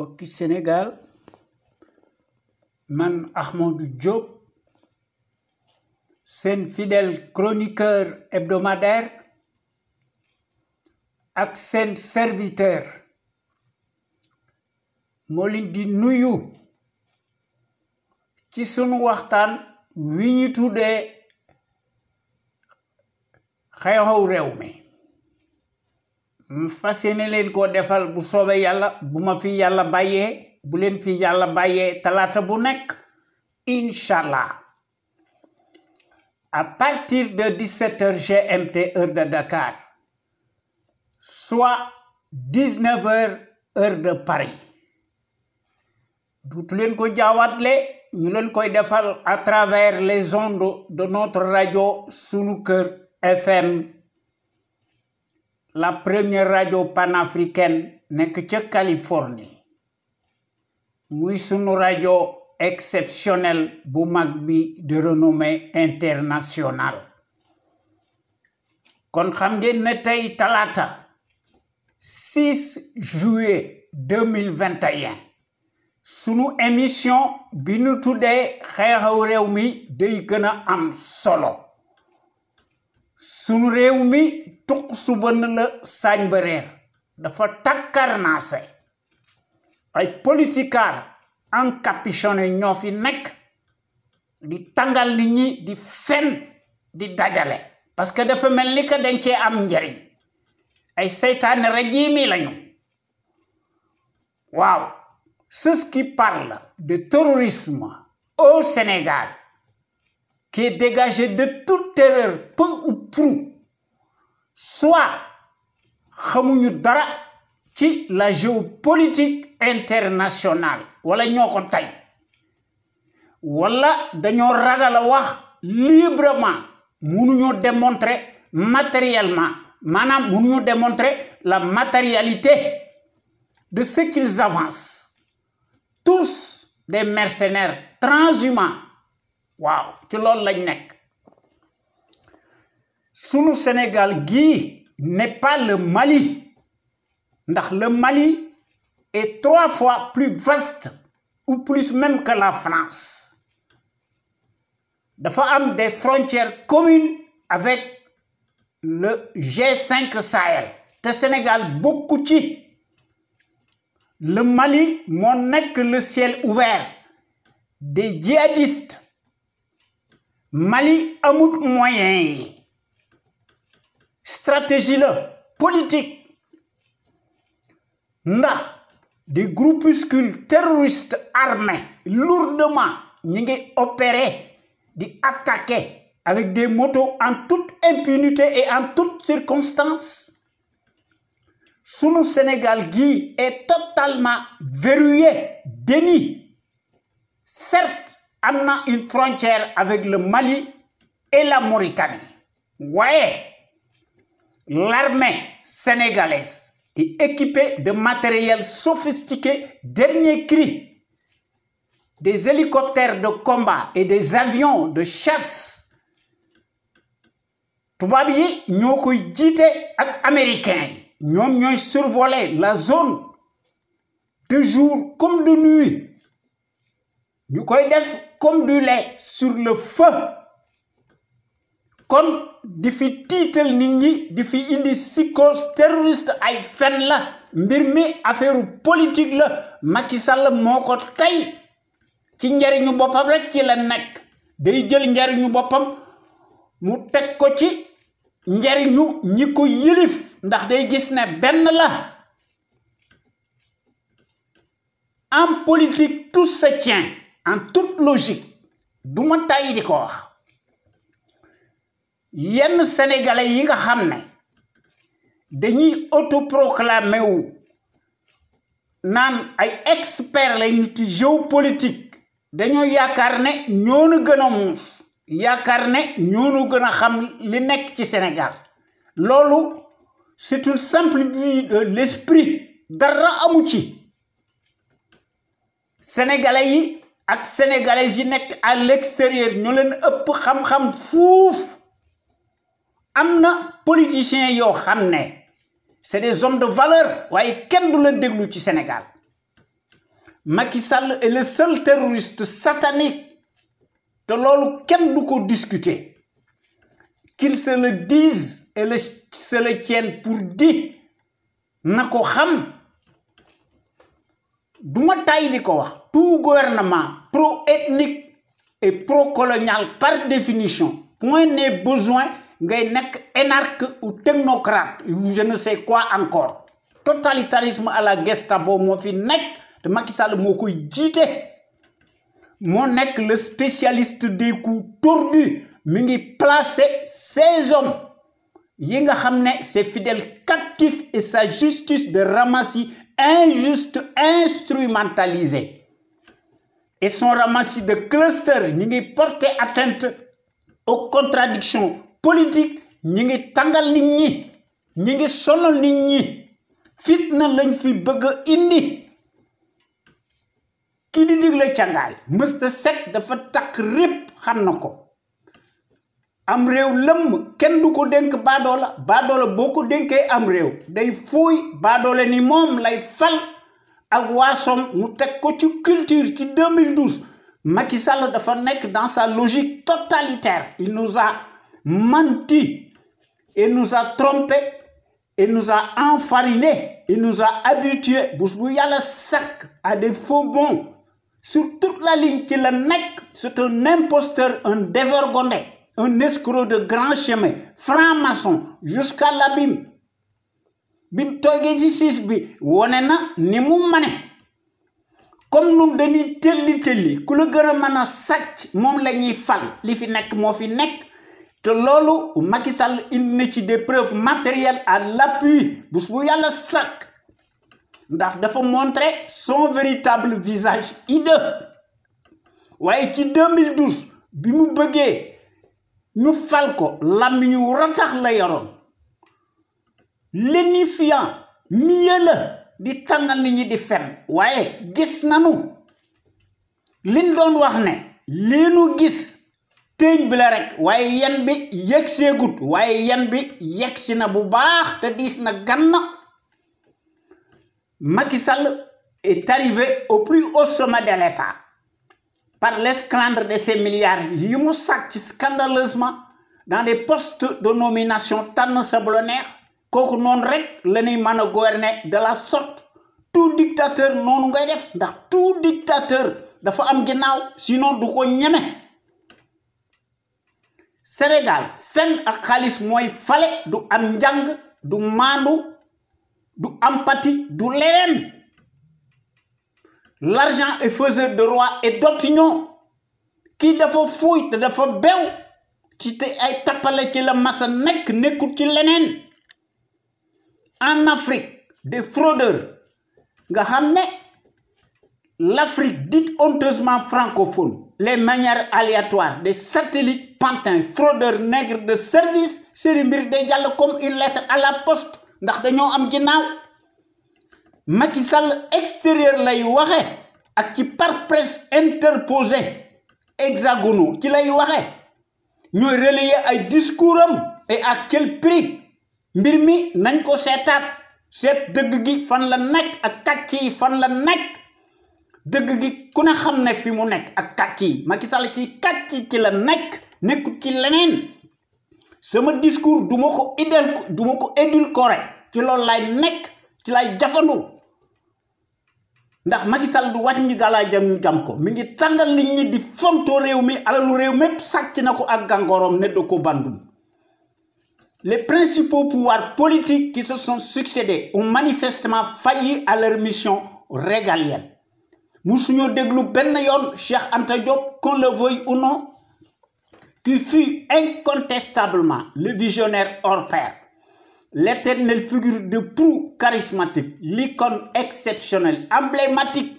mbokki Sénégal man Ahmadou Diop seen fidèle chroniqueur hebdomadaire ak seen serviteur moo leen di nuyu ci sunu waxtaan wi ñu tuddee xew-xew réew mi fas yéene leen ko defal bu soobee yàlla bu ma fi yàlla bàyyee bu leen fi yàlla bàyyee talaata bu nekk inshallah à partir de 17h GMT heure de Dakar soit 19h heure de Paris duutu leen ko jaawatle ñu leen koy defal à travers les ondes de notre radio Sunu Kër FM, la première radio panafricaine nekk ca Californie muy sunu radio exceptionnel bu mag bi de renommée internationale. Kon xam ngeen ne tey talaata 6 juillet 2021 sunu émission bi nu tuddee xew-xew réew mi day gën a am solo. Sunu réew mi tuq su bënn la saañ ba reer dafa takkarnaase ay politikaar encapuchonné ñoo fi nekk di tàngal nit ñi di fen di dajale parce que dafa mel ni que dañ cee am njariñ ay seytaane rajimi lañu waaw ceux qui parlent de terrorisme au Sénégal qui est dégagé de toute terreur peu ou prou soit xamuñu dara ci la géopolitique internationale wala ñoo ko tey wala dañoo ragal a wax librement mënuñoo démontrer matériellement maanaam mënuñoo démontrer la matérialité de ce qu'ils avancent tous des mercenaires transhumants waaw ci loolu lañ nekk sunu Sénégal gii n'est pas le Mali ndax le Mali est 3 fois plus vaste ou plus même que la France dafa am des frontières communes avec le G5 Sahel te Sénégal bokku ci le Mali moo nekk le ciel ouvert des djihadistes Mali amut moyen yi stratégie la politique ndax des groupuscules terroristes armés lourdement ñi ngi opérer di attaquer avec des motos en toute impunité et en toutes circonstances sunu Sénégal gi est totalement verrouillé déni certes am na une frontière avec le Mali et la Mauritanie waaye l'armée sénégalaise est équipée de matériel sophistiqué dernier cri des hélicoptères de combat et des avions de chasse tubaab yi ñoo koy jiite ak américains yi ñoom ñooy survoler la zone de jour comme de nuit ñu koy def comme du lait sur le feu kon di fi tiital nit ñi di fi indi psychose terroriste ay fen la mbir mi affaire politique la Macky Sall moo ko tey ci njariñu boppam rek ci la nekk day jël njariñu boppam mu teg ko ci njariñu ñi ko yilif ndax day gis ne benn la en politique tout se tient en toute logique duma tàyyi di ko wax yenn sénégalais yi nga xam ne dañuy autoproclamé wu naan ay expert lañu ci géopolitique dañoo yaakaar ne ñoonu gën a muus yaakaar ne ñoonu gën a xam li nekk ci Sénégal loolu c'est une simple vue de l'esprit dara amu ci sénégalais yi ak sénégalais yi nekk à l'extérieur ñoo leen ëpp xam-xam fuuf am na politiciens yoo xam ne c'est des hommes de valeur waaye kenn du leen déglu ci Sénégal Macky Sall est le seul terroriste satanique te loolu kenn du ko discuter qu'il se le dise et se le tienne pour dit na ko xam duma tay di ko wax tout gouvernement pro-ethnique et pro-colonial par définition point n'est besoin ngay nek énarque ou technocrate je ne sais quoi encore totalitarisme à la Gestapo moo fi nek te Macky Sall moo koy jiite moo nek le spécialiste des coups tordus mi ngi placer ces hommes yi nga xamné ses fidèles captifs et sa justice de ramassis injuste instrumentalisé et son ramassis de cluster ñi ngi porter atteinte aux contradictions politiques ñi ngi tangal nit ñi ñi ngi sonal nit ñi fitna lañ fi bëgg indi ki di digle cangaay Mr Seck dafa tak rip xam nako am réew lëmm kenn du ko dénk baadoola boo ko dénkee am réew day fuuy baadoole ni moom lay fal ak waasom mu teg ko ci culture ci 2012 Macky Sall dafa nekk dans sa logique totalitaire il nous a menti et nous a trompé et nous a enfariné et nous a habitués bus bu yàlla sakk à des faux bons sur toute la ligne ci la nekk c'est un imposteur un dévergondé un escroc de grand chemin, franc-maçon, jusqu'à l'abîme. Bim toge ci sis bi woné na ni mu mané comme nous dañuy telli ku la gëna mëna sacc mom lañuy fal li fi nek mo fi nek te lolu Macky Sall indi na ci des preuves matérielles à l'appui bu yalla sak ndax dafa montrer son véritable visage hideux waye ci 2012 bi mu bëggé ñu fal ko lamiñu ratax la yoron lénifiant mieux la di tangal nit ñi di fen waaye gis nanu liñ doon wax ne leenu gis teñ bi la rek waaye yan bi yegseegut waaye yan bi yegsi na bu baax te diis na ganna Macky Sall est arrivé au plus haut sommet de l'État par l'esclandre de ces milliards yi mu sàcc scandaleusement dans des postes de nomination tànn sablonnaire kooku noonu rek la ñuy mën a gouverner de la sorte tout dictateur noonu ngay def ndax tout dictateur dafa am ginnaaw sinon du ko ñeme Sénégal fen ak xaalis mooy fale du am njàng du maandu du empathie du leneen l'argent est faiseur de roi et d'opinion qui dafa fuuy te dafa bew ci te ay tapale ci la massa nek nekkul ci leneen en Afrique des fraudeurs nga xamné l'Afrique dite honteusement francophone les manières aléatoires des satellites pantins fraudeurs nègres de service seen mbir day jall comme une lettre à la poste ndax dañoo am ginaaw Macky Sall extérieur lay waxé ak ci par presse interposée hexagonaux ci lay waxé ñoy relayer ay discours et à quel prix mbir mi nañ ko sétat sét deug gi fan la nek ak katch yi fan la nek deug gi ku na xamné fi mu nek ak katch yi Macky Sall ci katch ci la nek nekku ci leneen sama discours duma ko édulcoré ci lool lay nek ci lay jafandu ndax Macky Sall du wacc ñu gala jam ñu jam ko mi ngi tangal nit ñi di fonto réew mi alalu réew mépp sàcc nako ak gangorom ne do ko bandum les principaux pouvoirs politiques qui se sont succédés ont manifestement failli à leur mission régalienne musuñu déglu ben yoon Cheikh Anta Diop qu'on le veuille ou non qui fut incontestablement le visionnaire hors pair l'éternelle figure de proue charismatique, l'icône exceptionnelle, emblématique,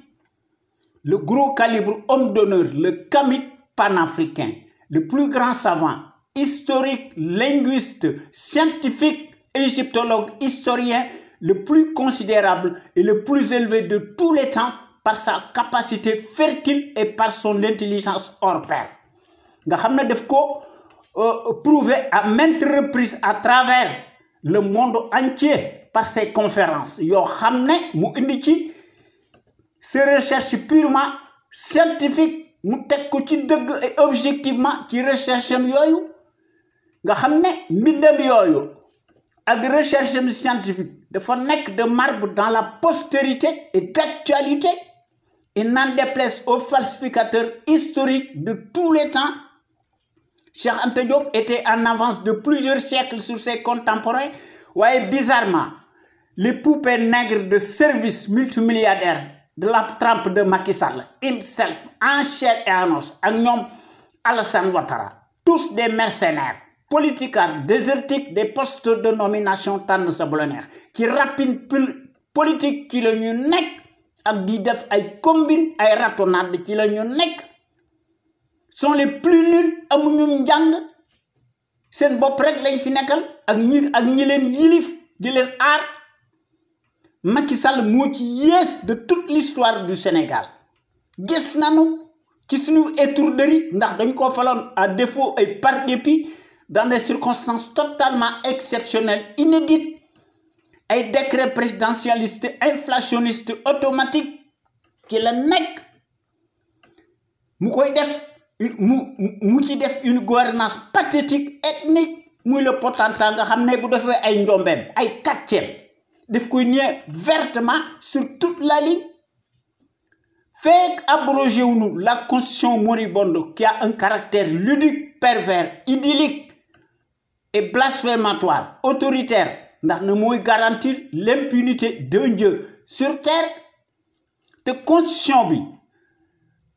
le gros calibre homme d'honneur, le Kamit panafricain, le plus grand savant, historique, linguiste, scientifique, égyptologue, historien, le plus considérable et le plus élevé de tous les temps par sa capacité fertile et par son intelligence hors pair. Nga xamné def ko prouvé à maintes reprises à travers le monde entier par ses conférences yo xamné mu indi ci ces recherches purement scientifiques mu teg ko ci dëgg et objectivement ci recherche am yooyu nga xam ne mbindam yooyu ak recherche scientifique dafa nekk de marbre dans la postérité et d'actualité. Il n'en déplaise aux falsificateurs historiques de tous les temps. Cheikh Anta Diop était en avance de plusieurs siècles sur ses contemporains. Ouais, bizarrement, les poupées nègres de service multimilliardaires de la trempe de Macky Sall, himself, en chair et en os, ak ñoom Alassane Ouattara, tous des mercenaires, politicards, désertiques, des postes de nomination tànn sa bu la neex ci rapine politique qui la ñu nekk ak di def ay combine ay ratonnade ci la ñu nekk sont les plus nuls amuñu njàng seen bopp rek lañ fi nekkal ak ñi leen yilif di leen aar Macky Sall moo ci yées de toute l'histoire du Sénégal gis nañu ci suñu étourderie ndax dañ ko faloon à défaut et par dépit dans des circonstances totalement exceptionnelles inédites ay décret présidentialiste inflationniste automatique qui la nekk mu koy def mu ci def une gouvernance pathétique ethnique muy le potentat nga xam ne bu defee ay njombeem ay kàcceem def koy nier vertement sur toute la ligne fekk abrogé wuñu la constitution moribonde qui a un caractère ludique pervers idyllique et blasphématoire autoritaire ndax na mooy garantir l'impunité d'un Dieu sur terre te constitution bi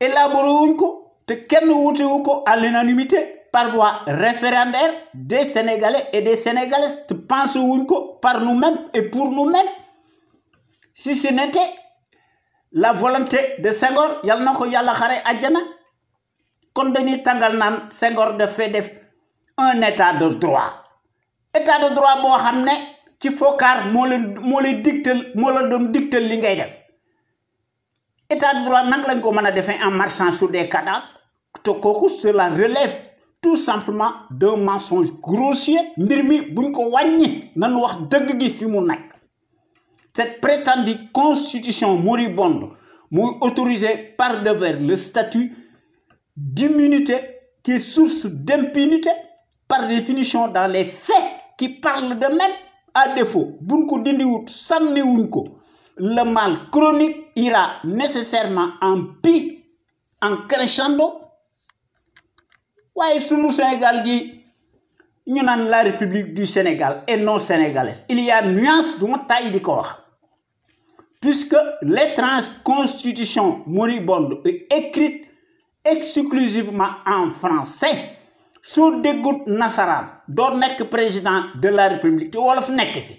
élaboré wuñ ko te kenn wutewu ko à l'unanimité par voie référendaire des Sénégalais et des Sénégalaises te pensé wuñ ko par nous-mêmes et pour nous-mêmes si ce n'était la volonté de Senghor yal na ko yàlla xare àjjana kon dañuy tàngal naan Senghor dafay def un état de droit boo xam ne ci fokaar moo lay doon dictal li ngay def état de droit nag lañ ko mën a defee en marchant sur des cadavres te kooku cela relève tout simplement d'un mensonge grossier mbir mi buñ ko wàññi nañu wax dëgg gi fi mu nekk cette prétendue constitution moribonde muy autorisée par devers le statut d'immunité qui est source d'impunité par définition dans les faits qui parlent de même à défaut buñ ko dindiwut sànniwuñ ko le mal chronique ira nécessairement en pis en crescendo waaye sunu Sénégal gi ñu naan la République du Sénégal et non sénégalaise il y a nuance du ma tàyyi di ko wax puisque l'étrange constitution moribonde est écrite exclusivement en français soo déggut nasaraan doo nekk président de la République te wolof nekk fi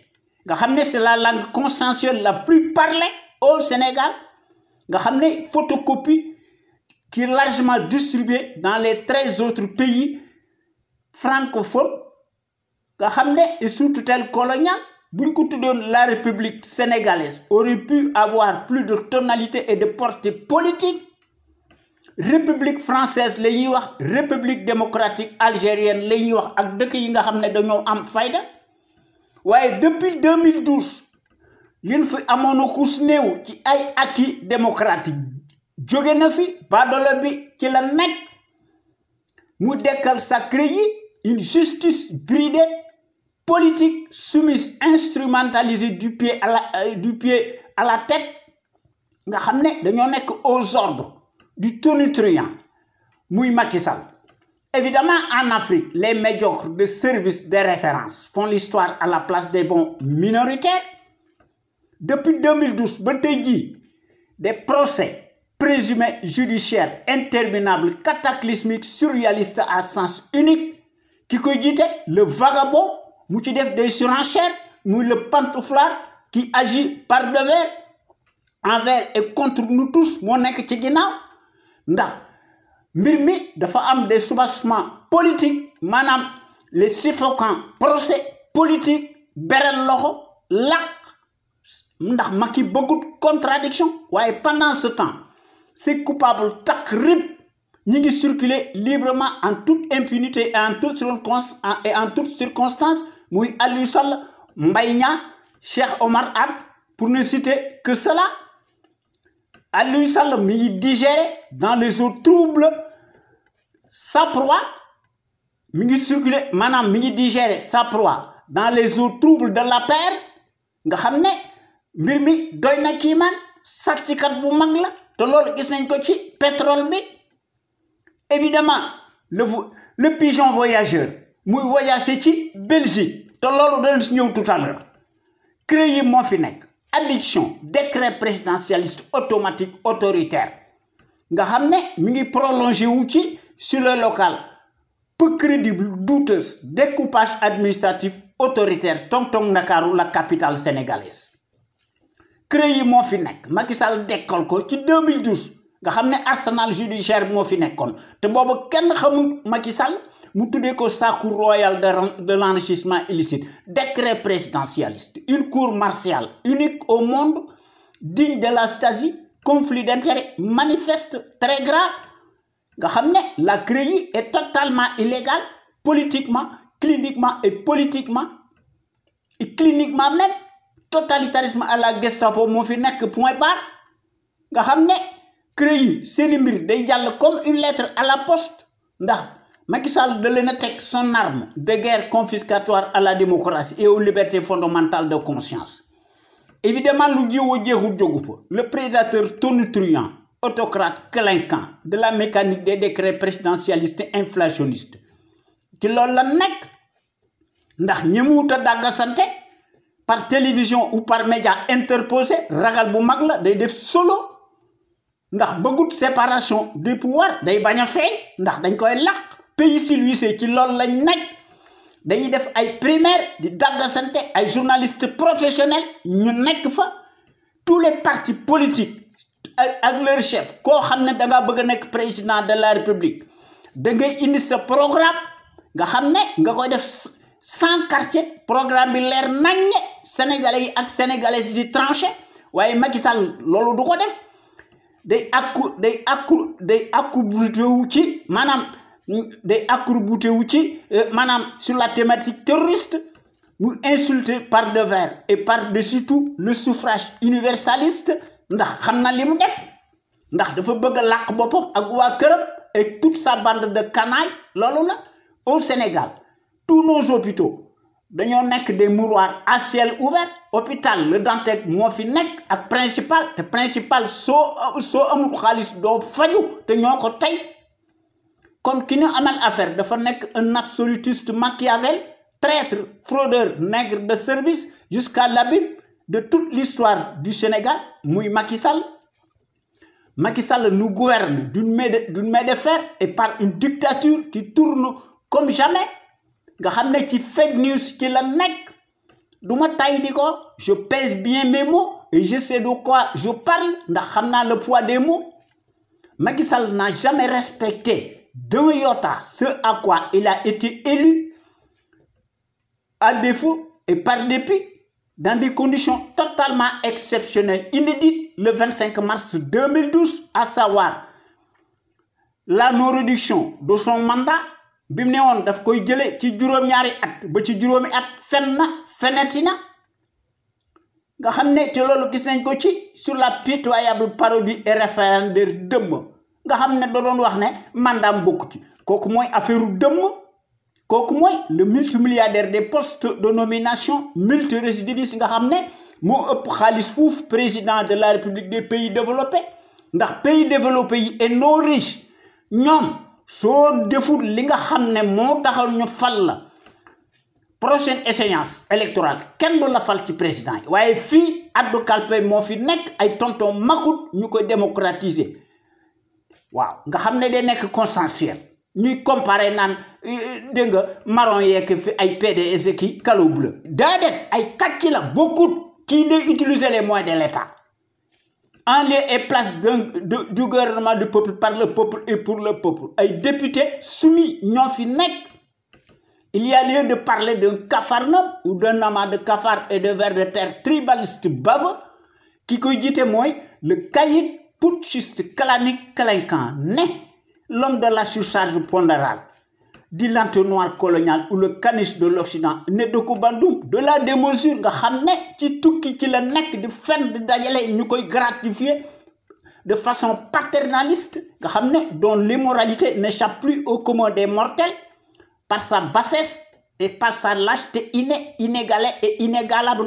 nga xam ne c'est la langue consensuelle la plus parlée au Sénégal nga xam ne photocopie qui est largement distribuée dans les 13 autres pays francophones nga xam ne et sous tutelle coloniale buñ ko tuddoon la République sénégalaise aurait pu avoir plus de tonalité et de portée politique. République française la ñuy wax république démocratique algérienne la ñuy wax ak dëkk yi nga xam ne dañoo am fayda waaye depuis 2012 liñ fi amoon kus néew ci ay acquis démocratique jóge na fi baadoola bi ci la nekk mu dekkal sacré yi une justice bridée politique soumise instrumentalisée du pied à la tête nga xam ne dañoo nekk aux ordres du tonitruand muy Macky Sall. Évidemment, en Afrique, les médiocres de service de référence font l'histoire à la place des bons minoritaires. Depuis 2012, des procès présumés judiciaires interminables, cataclysmiques, surréalistes à sens unique, qui dit le vagabond, qui def des surenchères, le pantouflard qui agit par devers envers et contre nous tous, mon nek ci ginaaw ndax mbir mi dafa am des soubassements politiques maanaam les suffocants procès politiques beral loxo làq ndax Macky bëggut contradiction waaye pendant ce temps ces coupables takk rib ñi ngi circuler librement en toute impunité et en toute circonstance muy Aliou Sall Mbaye Niang Cheikh Omar Anne pour ne citer que cela. Aliou Sall mi ngi digérer dans les eaux troubles sa proie mi ngi circuler maanaam mi ngi digérer sa proie dans les eaux troubles de l'APR nga xam ne mbir mi doy na kii man sàcckat bu mag la te loolu gis nañ ko ci pétrole bi évidemment le pigeon voyageur muy voyager ci Belgique te loolu dañ si ñëw tout à l'heure CREI yi moo fi nekk addiction décret présidentialiste automatique autoritaire nga xam ne mi ngi prolongé wu ci sur le local peu crédible douteuse découpage administratif autoritaire tong-tong Ndakaaru la capitale sénégalaise CREI yi moo fi nekk Macky Sall dekkal ko ci 2012 nga xam ne arsenal judiciaire moo fi nekkoon te boobu kenn xamul Macky Sall mu tuddee ko sa cour royale de l'enrichissement illicite décret présidentialiste une cour martiale unique au monde digne de la Stasi conflit d'intérêts manifeste très grave nga xam ne la CREI est totalement illégale politiquement cliniquement et politiquement et cliniquement même totalitarisme à la Gestapo moo fi nekk point barre nga xam ne CREI seeni mbir day jàll comme une lettre à la poste ndax Macky Sall da leen a teg son arme de guerre confiscatoire à la démocratie et aux libertés fondamentales de conscience évidemment lu jiwoo jeexul jógu fa le prédateur tonitruant autocrate clinquant de la mécanique des décrets présidentialistes inflationnistes ci loolu la nekk ndax ñëmuwut a dàgga sante par télévision ou par média interposé ragal bu mag la day def solo ndax bëggut séparation des pouvoirs day bañ a feeñ ndax dañ koy làq pays civilisé ci loolu lañ nekk dañuy def ay primaire di dàgga sante ay journalistes professionnels ñu nekk fa tous les partis politiques ak leur chef koo xam ne dangaa bëgg a nekk président de la république da ngay indi sa programme nga xam ne nga koy def sans quartier programme bi leer naññe sénégalais yi ak sénégalais yi di tranché waaye Macky Sall loolu du ko def day accourbouté wu ci maanaam day accourbouté wu ci maanaam sur la thématique terroriste mu insulté par devers et par-dessus tout le suffrage universaliste ndax xam na li mu def ndax dafa bëgg a làq boppam ak waa këram et toute sa bande de canailles loolu la au Sénégal tous nos hôpitaux dañoo nekk des mouroirs à ciel ouvert hôpital Le Dantec moo fi nekk ak principal te principal soo amul xaalis doo faju te ñoo ko tey kon ki ñu amal affaire dafa nekk un absolutiste Machiavel traître fraudeur nègre de service jusqu'à l'abîme de toute l'histoire du Sénégal muy Macky Sall. Macky Sall nous gouverne d'une main de fer et par une dictature qui tourne comme jamais nga xam ne ci fake news ci la nekk du ma tay di ko je pèse bien mes mots et je sais de quoi je parle ndax xam naa le poids des mots. Macky Sall n'a jamais respecté d'un iota ce à quoi il a été élu à défaut et par dépit dans des conditions totalement exceptionnelles inédites le 25 mars 2012 à savoir la non-réduction de son mandat bi mu ne woon daf koy jële ci juróom-ñaari at ba ci juróomi at feneti na nga xam ne ci loolu gis nañ ko ci sur la pitoyable parodie et référendaire dëmm nga xam ne da doon wax ne mandaam bokk ci kooku mooy affaire u dëmm kooku mooy le multimilliardaire des postes de nomination multirécidiviste nga xam ne moo ëpp xaalis fuuf président de la République des pays développés ndax pays développés yi et non riches ñoom soo deful li nga xam ne moo taxal ñu fal la prochaine échéance électorale kenn du la fal ci président yi waaye fii addu kalpe moo fi nekk ay tonton makut ñu koy démocratiser waaw nga xam ne day nekk consensuel ñuy comparer naan dégg nga marron yeeg fi ay PDS ki calo bleu déedéet ay kàcc la beaucoup qui de utiliser les moyens de l'État en lieu et place du gouvernement du peuple par le peuple et pour le peuple ay députés soumis ñoo fi nekk. Il y a lieu de parler d'un capharnaüm ou d'un amas de cafards et de vers de terre tribaliste baveux qui koy jiite mooy le caïd putschiste clanique clinquant né l'homme de la surcharge pondérale di l'entonnoir colonial ou le caniche de l'Occident né de Koubandoum de la démesure nga xam ne ci tukki ci la nekk di fen di dajale ñu koy gratifier de façon paternaliste, dont l'immoralité n'échappe plus au commun des mortels, par sa bassesse et par sa lâcheté inégalée et inégalable,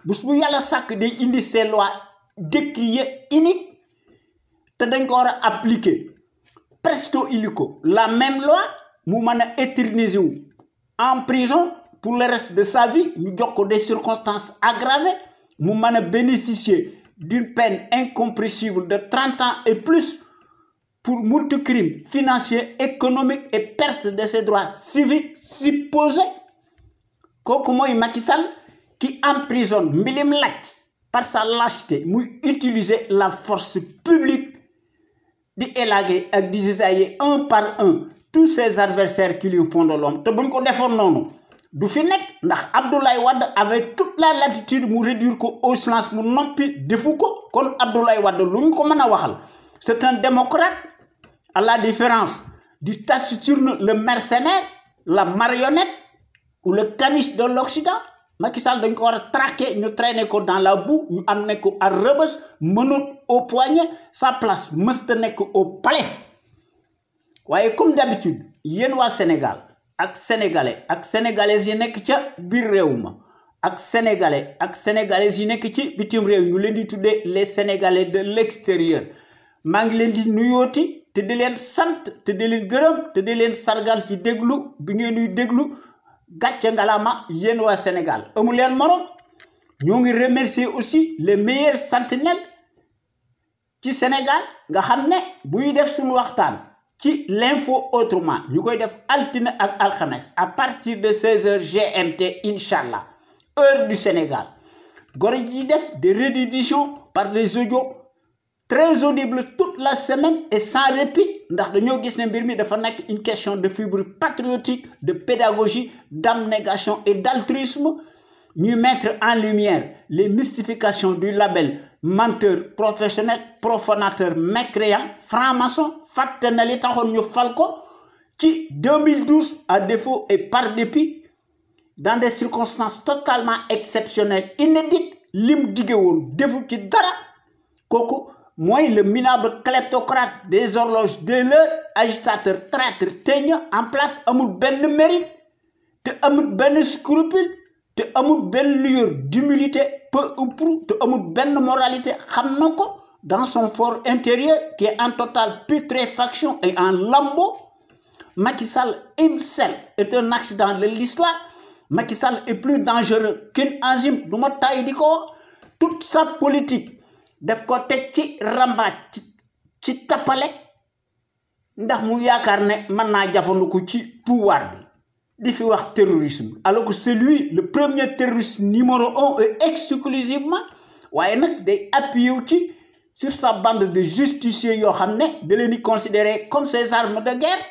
indi ces lois décriées, iniques, te dañ ko appliquer. Presto illico, la même loi, mu éterniser en prison pour le reste de sa vie, ñu jox ko des circonstances aggravées, mu bénéficier d'une peine incompressible de 30 ans et plus pour multicrimes financiers, économiques et perte de ses droits civiques supposés. Kooku mooy Macky Sall qui emprisonne Mbilim Lacc par sa lâcheté, muy utiliser la force publique di élaguer ak di cisailler un par un tous ses adversaires qui lui font de l'homme. Te buñ ko defoon noonu du fi nekk ndax Abdoulaye Wade avait toute la latitude mu réduire ko au silence mu noppi defu ko. Kon Abdoulaye Wade luñ ko mën a waxal c'est un démocrate, à la différence du taciturne, le mercenaire, la marionnette ou le caniche de l'Occident. Macky Sall dañ ko war a traquer, ñu traîner ko dans la boue, ñu amener ko à Rebeuss, menottes au poignet, sa place mësta nekk au palais. Waaye comme d'habitude yéen waa Sénégal ak sénégalais ak sénégalaises yi nekk ca biir réew ma ak sénégalais ak sénégalaises yi nekk ci bitim réew ñu leen di tuddee les sénégalais de l'extérieur maa ngi leen di nuyooti te di leen sant te di leen gërëm te di leen sargal ci déglu bi ngeen ñuy déglu. Gàcce ngalama yéen waa Sénégal amu leen morom. Ñoo ngi remercier aussi les meilleurs sentinelles ci Sénégal nga xam ne bu ñuy def suñu waxtaan ci l'info autrement ñu koy def altine ak alxames à partir de 16h GMT inchallah heure du Sénégal. Gor yi def des rediffusions par les audios très audibles toute la semaine et sans répit ndax dañoo gis ne mbir mi dafa nekk une question de fibre patriotique, de pédagogie, d'abnégation et d'altruisme. Ñu mettre en lumière les mystifications du label menteur professionnel, profanateur, mécréant, franc-maçon, fàtte na li taxoon ñu fal ko ci 2012 à défaut et par dépit dans des circonstances totalement exceptionnelles, inédites, lim dige woon defu ci dara. Kooku mooy le minable kleptocrate des horloges de l'heure, agitateur, traître, teigneux en place, amul benn mérite, te amul benn scrupule, te amul benn lueur d'humilité, peu ou prou, te amul benn moralité, xam na ko dans son fort intérieur qui est en totale putréfaction et en lambeaux. Macky Sall himself est un accident de l'histoire. Macky Sall est plus dangereux qu'une enzyme, du ma tay di ko wax. Toute sa politique def ko teg ci rambaaj ci tappale ndax mu yaakaar ne mën naa jafandiku ci pouvoir bi di fi wax terrorisme alors que c'est lui le premier terroriste numéro 1 et exclusivement waaye nag day appuyé ci sur sa bande de justiciers yoo xam ne da leen di considérer comme ses armes de guerre.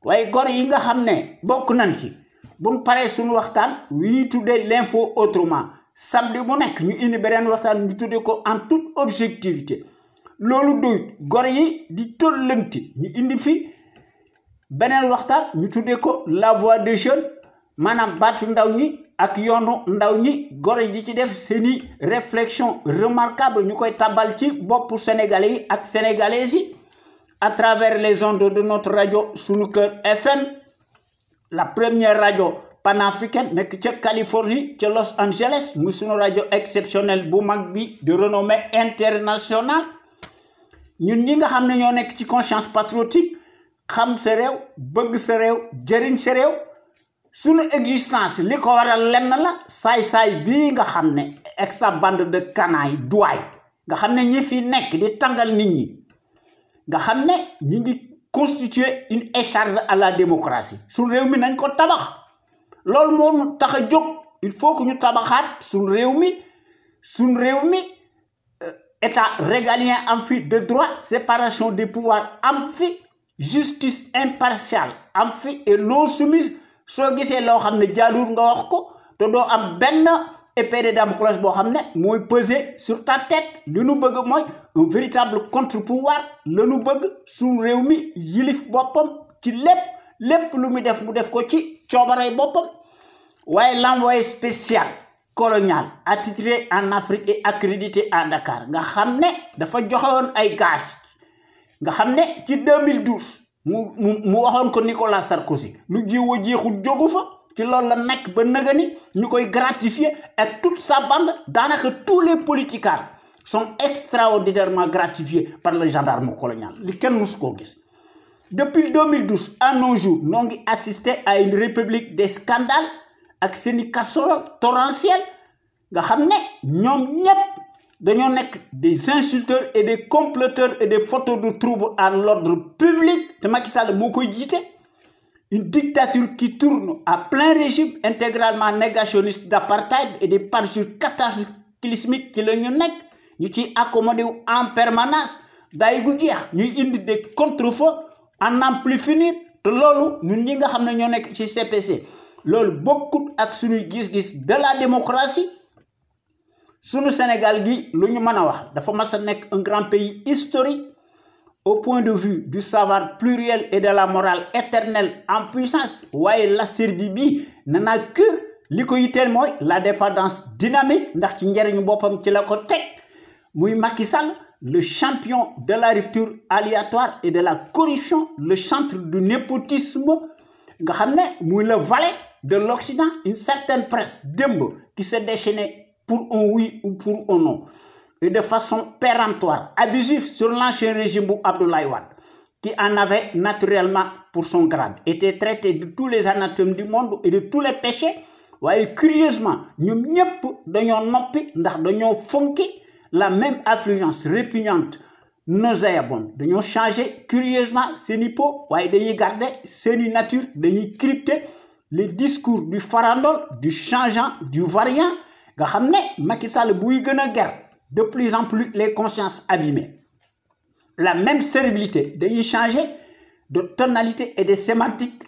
Waaye gor yi nga xam ne bokk nañ ci bu mu paree suñu waxtaan wi ñuy tuddee l'info autrement samedi bu nekk ñu indi beneen waxtaan ñu tuddee ko en toute objectivité. Loolu doyut gor yi di tollanti ñu indi fi beneen waxtaan ñu tuddee ko la voix des jeunes maanaam baatu ndaw ñi ak yoonu ndaw ñi gor yi di ci def seeni réflexion remarquable ñu koy tabal ci boppu sénégalais yi ak sénégalaises yi à travers les ondes de notre radio Sunu Kër FM, la première radio panafricaine nekk ca Californie ca Los Angeles muy sunu radio exceptionnelle bu mag bi de renommée internationale. Ñun ñi nga xam ne ñoo nekk ci conscience patriotique xam sa réew bëgg sa réew jëriñ sa réew sunu existence li ko waral lenn la saay-saay bii nga xam ne ak sa bande de canailles douay nga xam ne ñi fi nekk di tàngal nit ñi nga xam ne ñi ngi constituer une écharde à la démocratie. Sunu réew mi nañ ko tabax loolu moo tax a jóg il faut que ñu tabaxaat sunu réew mi état régalien am fi de droit, séparation des pouvoirs am fi, justice impartiale am fi et non soumise. Soo gisee loo xam ne jaaduwul nga wax ko te doo am benn épée de Damoclès boo xam ne mooy peser sur ta tête. Li nu bëgg mooy un véritable contre-pouvoir. La nu bëgg suñu réew mi yilif boppam ci lépp lu mu def ko ci coobaray boppam. Waaye l'envoyé spécial coloniale attitré en Afrique et accrédité à Dakar nga xam ne dafa joxewoon ay gage nga xam ne ci 2012 mu waxoon ko Nicolas Sarkozy lu jiw jeexul jógu fa ci loolu la nekk ba nëgëni ñu koy gratifier ak toute sa bande daanaka tous les politiciens sont extraordinairement gratifiés par le gendarme colonial li kenn mus koo gis. Depuis 2012 à nos jours nous avons assisté à une république des scandales ak seeni casserole torrentielle nga xam ne ñoom ñëpp dañoo nekk des insulteurs et des comploteurs et des fauteurs de troubles à l'ordre public te Macky Sall moo koy jiite. Une dictature qui tourne à plein régime intégralement négationniste d'apartheid et des parjures cataclysmiques qui la ñu nekk ñu ciy accommodé en permanence day gu jeex ñuy indi des contre-feux en n'en plus finir te loolu ñun ñi nga xam ne ñoo nekk ci CPC loolu bokkut ak suñuy gis-gis de la démocratie suñu Sénégal gi lu ñu mën a wax dafa mas a nekk un grand pays historique au point de vue du savoir pluriel et de la morale éternelle en puissance waaye la Serbie bi nana kër li ko yitteel mooy la dépendance dynamique ndax ci njëriñu boppam ci la ko teg muy Macky Sall le champion de la rupture aléatoire et de la corruption le chantre du népotisme nga xam ne muy le valet de l'Occident une certaine presse démb qui se déchaînait pour un oui ou pour un non et de façon péremptoire, abusive sur l'ancien régime Abdoulaye Wade, qui en avait naturellement pour son grade, était traité de tous les anathèmes du monde et de tous les péchés. Voyez, curieusement, nous ñëpp dañoo noppi ndax dañoo fonki la même affluence répugnante, nauséabonde. Dañoo changé curieusement seeni po, waaye dañuy garder seeni nature, dañuy crypter les discours du farandole, du changeant, du variant, nga xam ne Macky Sall buy gën a ger de plus en plus les consciences abîmées. La même séribilité dañuy changer de tonalité et de sémantique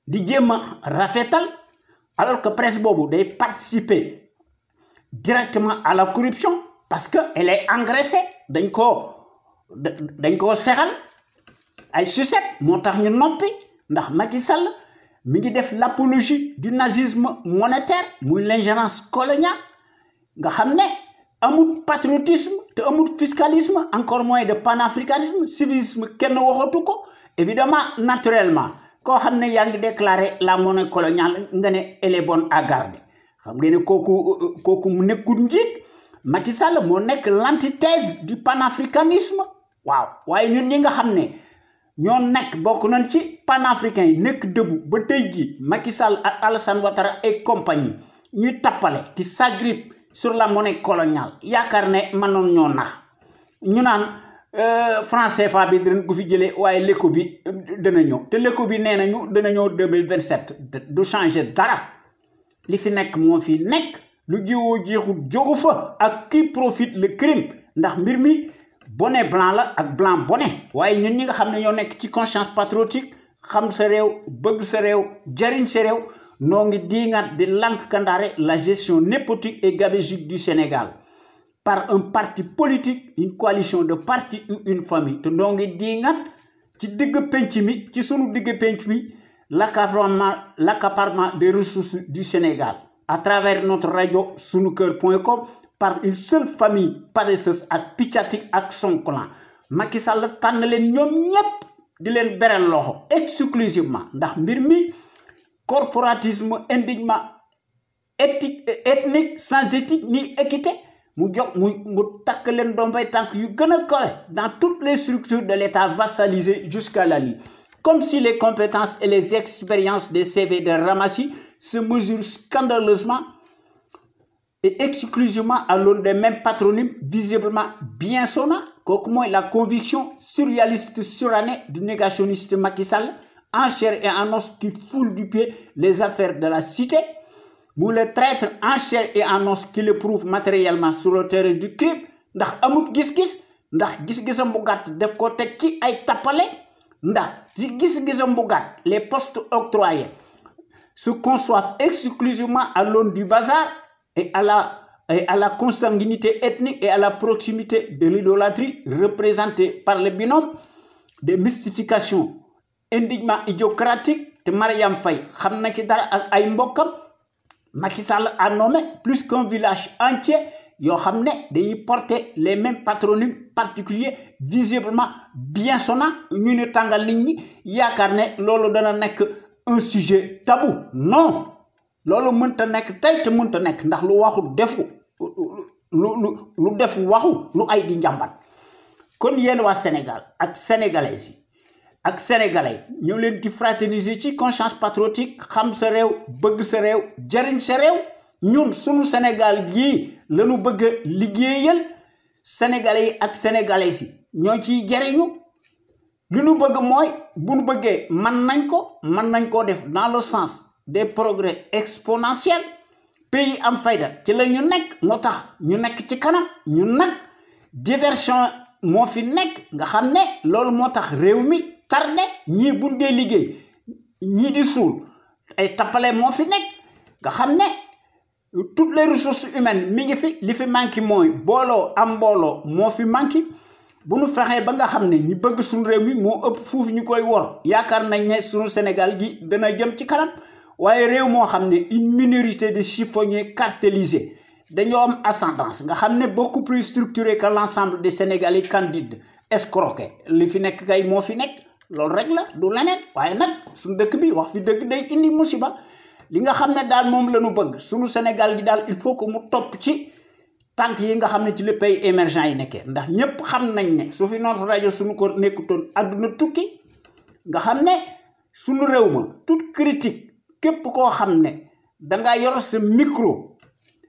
di jéem a rafetal alors que presse boobu day participer directement à la corruption parce que elle est engraissée dañ koo sexal ay sucette moo tax ñu noppi ndax Macky Sall mi ngi def l'apologie du nazisme monétaire muy l'ingérence coloniale nga xam ne amul patriotisme te amul fiscalisme encore moins de panafricanisme civisme kenn waxatu ko évidemment naturellement koo xam ne yaa ngi déclarer la monnaie coloniale nga ne elle est bonne à garder xam nga ne kooku mu nekkul njiit Macky Sall moo nekk l'antithèse du panafricanisme waaw waaye ñun ñi nga xam ne ñoo nekk bokk nañ ci panafricain yi nekk debout ba tey jii Macky Sall ak Alassane Ouattara et compagnie ñuy tappale qui s'agrippe sur la monnaie coloniale yaakaar ne mënoon ñoo nax ñu naan franc CFA bi dinañ ko fi jëlee waaye l'éco bi dana ñëw te l'éco bi nee nañu dana ñëw 2027 du changer dara li fi nekk moo fi nekk lu jiwoo jeexul jógu fa ak qui profite le crime ndax mbir mi bonnet blanc la ak blanc bonnet waaye ñun ñi nga xam ne ñoo nekk ci conscience patriotique xam sa réew bëgg sa réew jariñ sa réew noo ngi diingat di lank kandaare la gestion népotique et gabégique du Sénégal par un parti politique une coalition de partis ou une famille te noo ngi diingat ci digg penc mi ci sunu digg penc mi l'accaparement des ressources du Sénégal à travers notre radio sunuker.com par une seule famille paresseuse ak piccatique ak son clan Macky Sall tànn leen ñoom ñépp di leen beral loxo exclusivement ndax mbir mi corporatisme indignement éthique ethnique sans éthique ni équité mu takk leen dombay tànk yu gën a kawe dans toutes les structures de l'État vassalisées jusqu'à la lie comme si les compétences et les expériences des CV de Ramassi se mesurent scandaleusement et exclusivement à l'aune des mêmes patronymes visiblement bien sonnants kooku mooy la conviction surréaliste surannée du négationniste Macky Sall en chair et en os qui foule du pied les affaires de la cité mu le traître en chair et en os qui le prouve matériellement sur le terrain du crime ndax amut gis-gis ndax gis-gisam bu gàtt def ko teg ci ay tappale ndax ci gis-gisam bu gàtt les postes octroyés se conçoivent exclusivement à l'aune du bazar et à la consanguinité ethnique et à la proximité de l'idolâtrie représentée par le binôme des mystifications indignement idiocratique te Mariam Faye xam na ci dara ak ay mbokkam Macky Sall a nommé plus qu'un village entier yoo xam ne dañuy porter les mêmes patronymes particuliers visiblement bien sonnant ñu ne tàngal nit ñi yaakaar ne loolu dana nekk un sujet tabou non loolu mënta nekk tey te mënta nekk ndax lu waxul defu lu def waxu lu ay di njàmbat kon yéen waa Sénégal ak sénégalais yi ak sénégalais ñoo leen di fraterniser ci conscience patriotique xam sa réew bëgg sa réew jariñ sa réew ñun sunu Sénégal gii lañu bëgg a liggéeyal sénégalais yi ak sénégalais yi ñoo ciy jariñu li ñu bëgg mooy bu ñu bëggee mën nañ koo def dans le sens des progrès exponentiels pays am fayda ci la ñu nekk moo tax ñu nekk ci kanam ñu nag diversion moo fi nekk nga xam ne loolu moo tax réew mi tardé ñii buñ dee liggéey ñii di suul ay tappale moo fi nekk nga xam ne toutes les ressources humaines mi ngi fi li fi manqué mooy booloo am mbooloo moo fi manqué bu nu fexee ba nga xam ne ñi bëgg suñu réew mi moo ëpp fuuf ñu koy wor yaakaar nañ ne suñu Sénégal gi dana jëm ci kanam waaye réew moo xam ne une minorité de chiffonniers cartélisés dañoo am ascendance nga xam ne beaucoup plus structuré que l'ensemble des Sénégalais candides escroqués li fi nekk kay moo fi nekk loolu rek la du leneen waaye nag suñu dëkk bi wax fi dëgg day indi musiba li nga xam ne daal moom la ñu bëgg suñu Sénégal gi daal il faut que mu topp ci tànk yi nga xam ne ci les pays émergents yi nekkee ndax ñëpp xam nañ ne su fi notre rajo suñu ko nekkutoon àdduna tukki nga xam ne suñu réew ma toute critique képp koo xam ne dangaa yor sa micro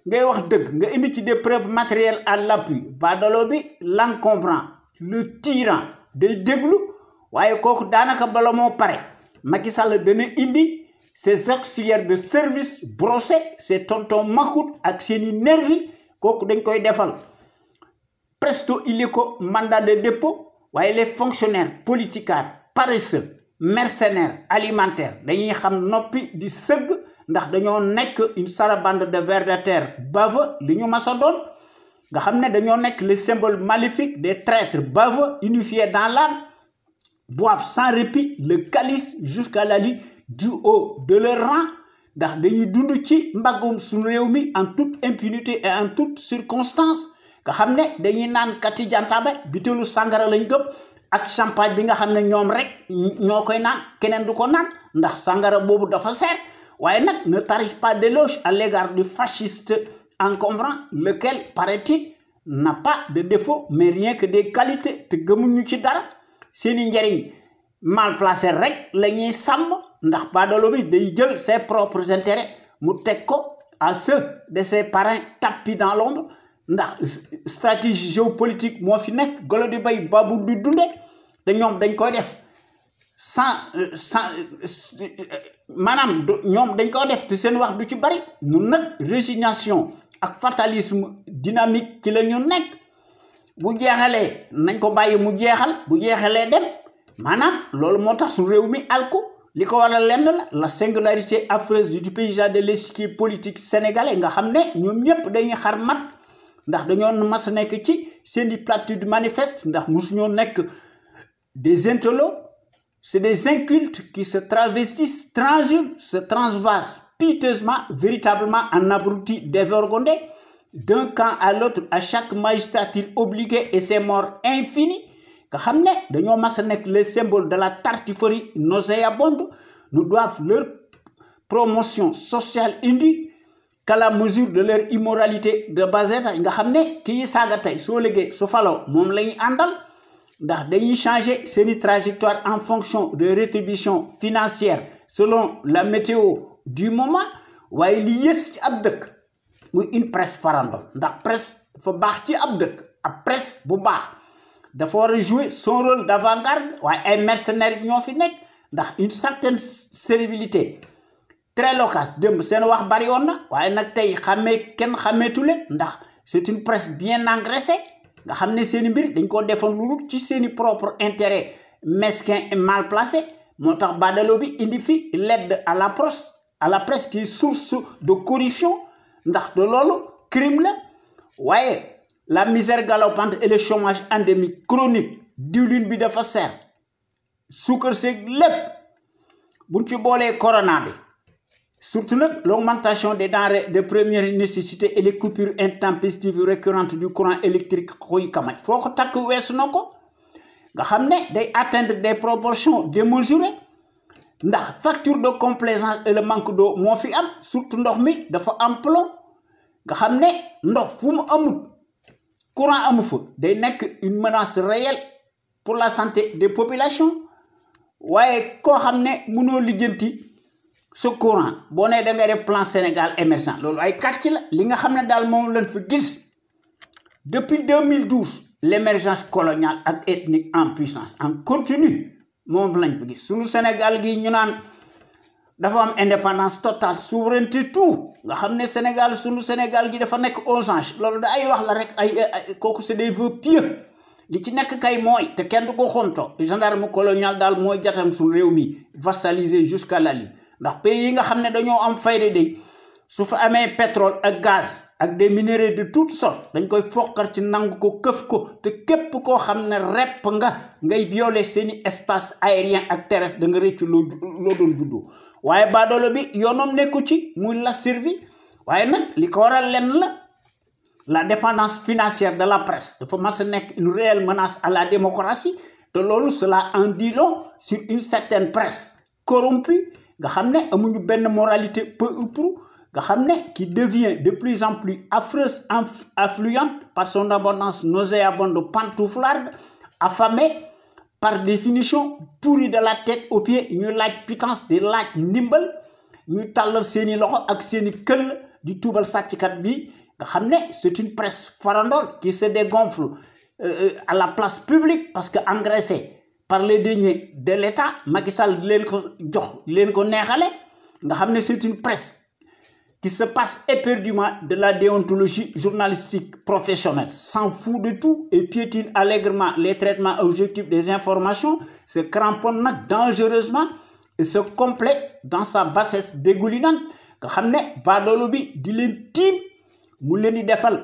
ngay wax dëgg nga indi ci des preuves matérielles à l'appui badalo bi l'encombrant le tyran day déglu waaye kooku daanaka bala moo pare Macky Sall dana indi ses auxiliaires de service brossé ses tontons macoute ak seeni nervi kooku dañ koy defal presto illico mandat de dépôt waaye les fonctionnaires politicards paresseux mercenaires alimentaires dañuy xam noppi di sëgg ndax dañoo nekk une sarabande de vers de terre baveux li ñu mas a doon nga xam ne dañoo nekk le symbole maléfique des traîtres baveux unifiés dans l'âme boivent sans répit le calice jusqu'à la lie du haut de leur rang ndax dañuy dund ci mbaggum suñu réew mi en toute impunité et en toute circonstance nga xam ne dañuy naan kati jantabe bitelu sàngara lañ gëm ak champagne bi nga xam ne ñoom rek ñoo koy naan keneen du ko naan ndax sàngara boobu dafa seer waaye nag ne tarisse pas d'éloge à l'égard du fasciste encombrant lequel paraît-il n'a pas de défaut mais rien que des qualités te gëmuñu ci dara seeni njariñ mal placé rek la ñuy sàmm ndax badalo bi day jël ses propres intérêts mu teg ko à ceux de ses parrains tapis dans l'ombre ndax stratégie géopolitique moo fi nekk golo di bay babu di dunde te ñoom dañ koy def maanaam ñoom dañ koy def te seen wax du ci bari ñun nag résignation ak fatalisme dynamique ci la ñu nekk bu jeexalee nañ ko bàyyi mu jeexal bu jeexalee dem maanaam loolu moo tax su réew mi alku li ko waral lenn la singularité affreuse du paysage de l'échiquier politique sénégalais nga xam ne ñoom ñëpp dañuy xar mat ndax dañoo mas a nekk ci seeni platitude manifeste ndax mosuñoo nekk des intellos c'est des incultes qui se travestissent transhument se transvasent piteusement véritablement en abrutis dévergondés d'un camp à l'autre à chaque magistrature obligée et ses morts infinies nga xam ne dañoo mas a nekk les symboles de la tartufferie nauséabonde nous doivent leur promotion sociale indue qu'à la mesure de leur immoralité de bas étage nga xam ne kii saaga tey soo liggéey su faloo moom la ñuy àndal ndax dañuy changer seeni trajectoire en fonction de rétribution financière selon la météo du moment waaye li yës ci ab dëkk muy une presse farandole ndax presse dafa baax ci ab dëkk ab presse bu baax dafa war a jouer son rôle d'avant-garde waaye ay mercenaires ñoo fi nekk ndax une certaine servilité très loquace démb seen wax bari woon na waaye nag tey kenn xàmmeetu leen ndax c'est une presse bien engraissée nga xam ne seeni mbir dañ ko defoon lu dul ci seeni propre intérêt mesquin et mal placé moo tax badalo bi indi fi l'aide à la presse qui est source de corruption ndax de loolu crime la waaye la misère galopante et le chômage endémique chronique diwlin bi dafa seer suukar seeg lépp buñ ci boolee corona bi surtout l'augmentation des denrées de première nécessité et les coupures intempestives récurrentes du courant électrique xuy kamaj foo ko takk weesu na ko nga xam ne day atteindre des proportions démesurées ndax facture de complaisance et le manque d'eau moo fi am surtout ndox mi dafa am plomb nga xam ne ndox fu mu amul courant amu fa day nekk une menace réelle pour la santé des populations waaye koo xam ne mënoo lijjanti ce courant boo nee da ngay def plan Sénégal émergent loolu ay kàcc la li nga xam ne daal moom lañ fa gis depuis 2012 l'émergence coloniale et ethnique en puissance en continu moom lañ fa gis suñu Sénégal gi ñu naan dafa am indépendance totale souveraineté tout nga xam ne Sénégal suñu Sénégal gi dafa nekk aux anges loolu da ay wax la rek ay kooku c'est des vœux pieux li ci nekk kay mooy te kenn du ko xonto gendarme colonial daal mooy jatam suñu réew mi vassalisé jusqu'à Lali ndax pays yi nga xam ne dañoo am fayda day su fa amee pétrole ak gaz ak des minéraux de toutes sortes dañ koy foqar ci nangu ko këf ko te képp koo xam ne repp nga ngay violer seeni espace aérien ak terrestre da nga rëccu loo doon juddoo waaye baadoolo bi yoonam nekku ci muy la servi waaye nag li ko waral lenn la dépendance financière de la presse dafa mas a nekk une réelle menace à la démocratie te loolu cela en dit long sur une certaine presse corrompue nga xam ne amuñu benn moralité peu ou prou nga xam ne qui devient de plus en plus affreuse affluente par son abondance nauséabonde pantouflarde affamée par définition pourrie de la tête aux pieds ñuy laaj pitance di laaj ndimbal ñuy tàllal seeni loxo ak seeni këll di tuubal sàcckat bi nga xam ne c'est une presse farandole qui se dégonfle à la place publique parce que engraissée par les deniers de l'État Macky Sall leen ko jox leen ko neexale nga xam ne c'est une presse qui se passe éperdument de la déontologie journalistique professionnelle s'en fout de tout et piétine allègrement les traitements objectifs des informations se cramponne nag dangereusement et se complaît dans sa bassesse dégoulinante nga xam ne baadoolo bi di leen tiim mu leen di defal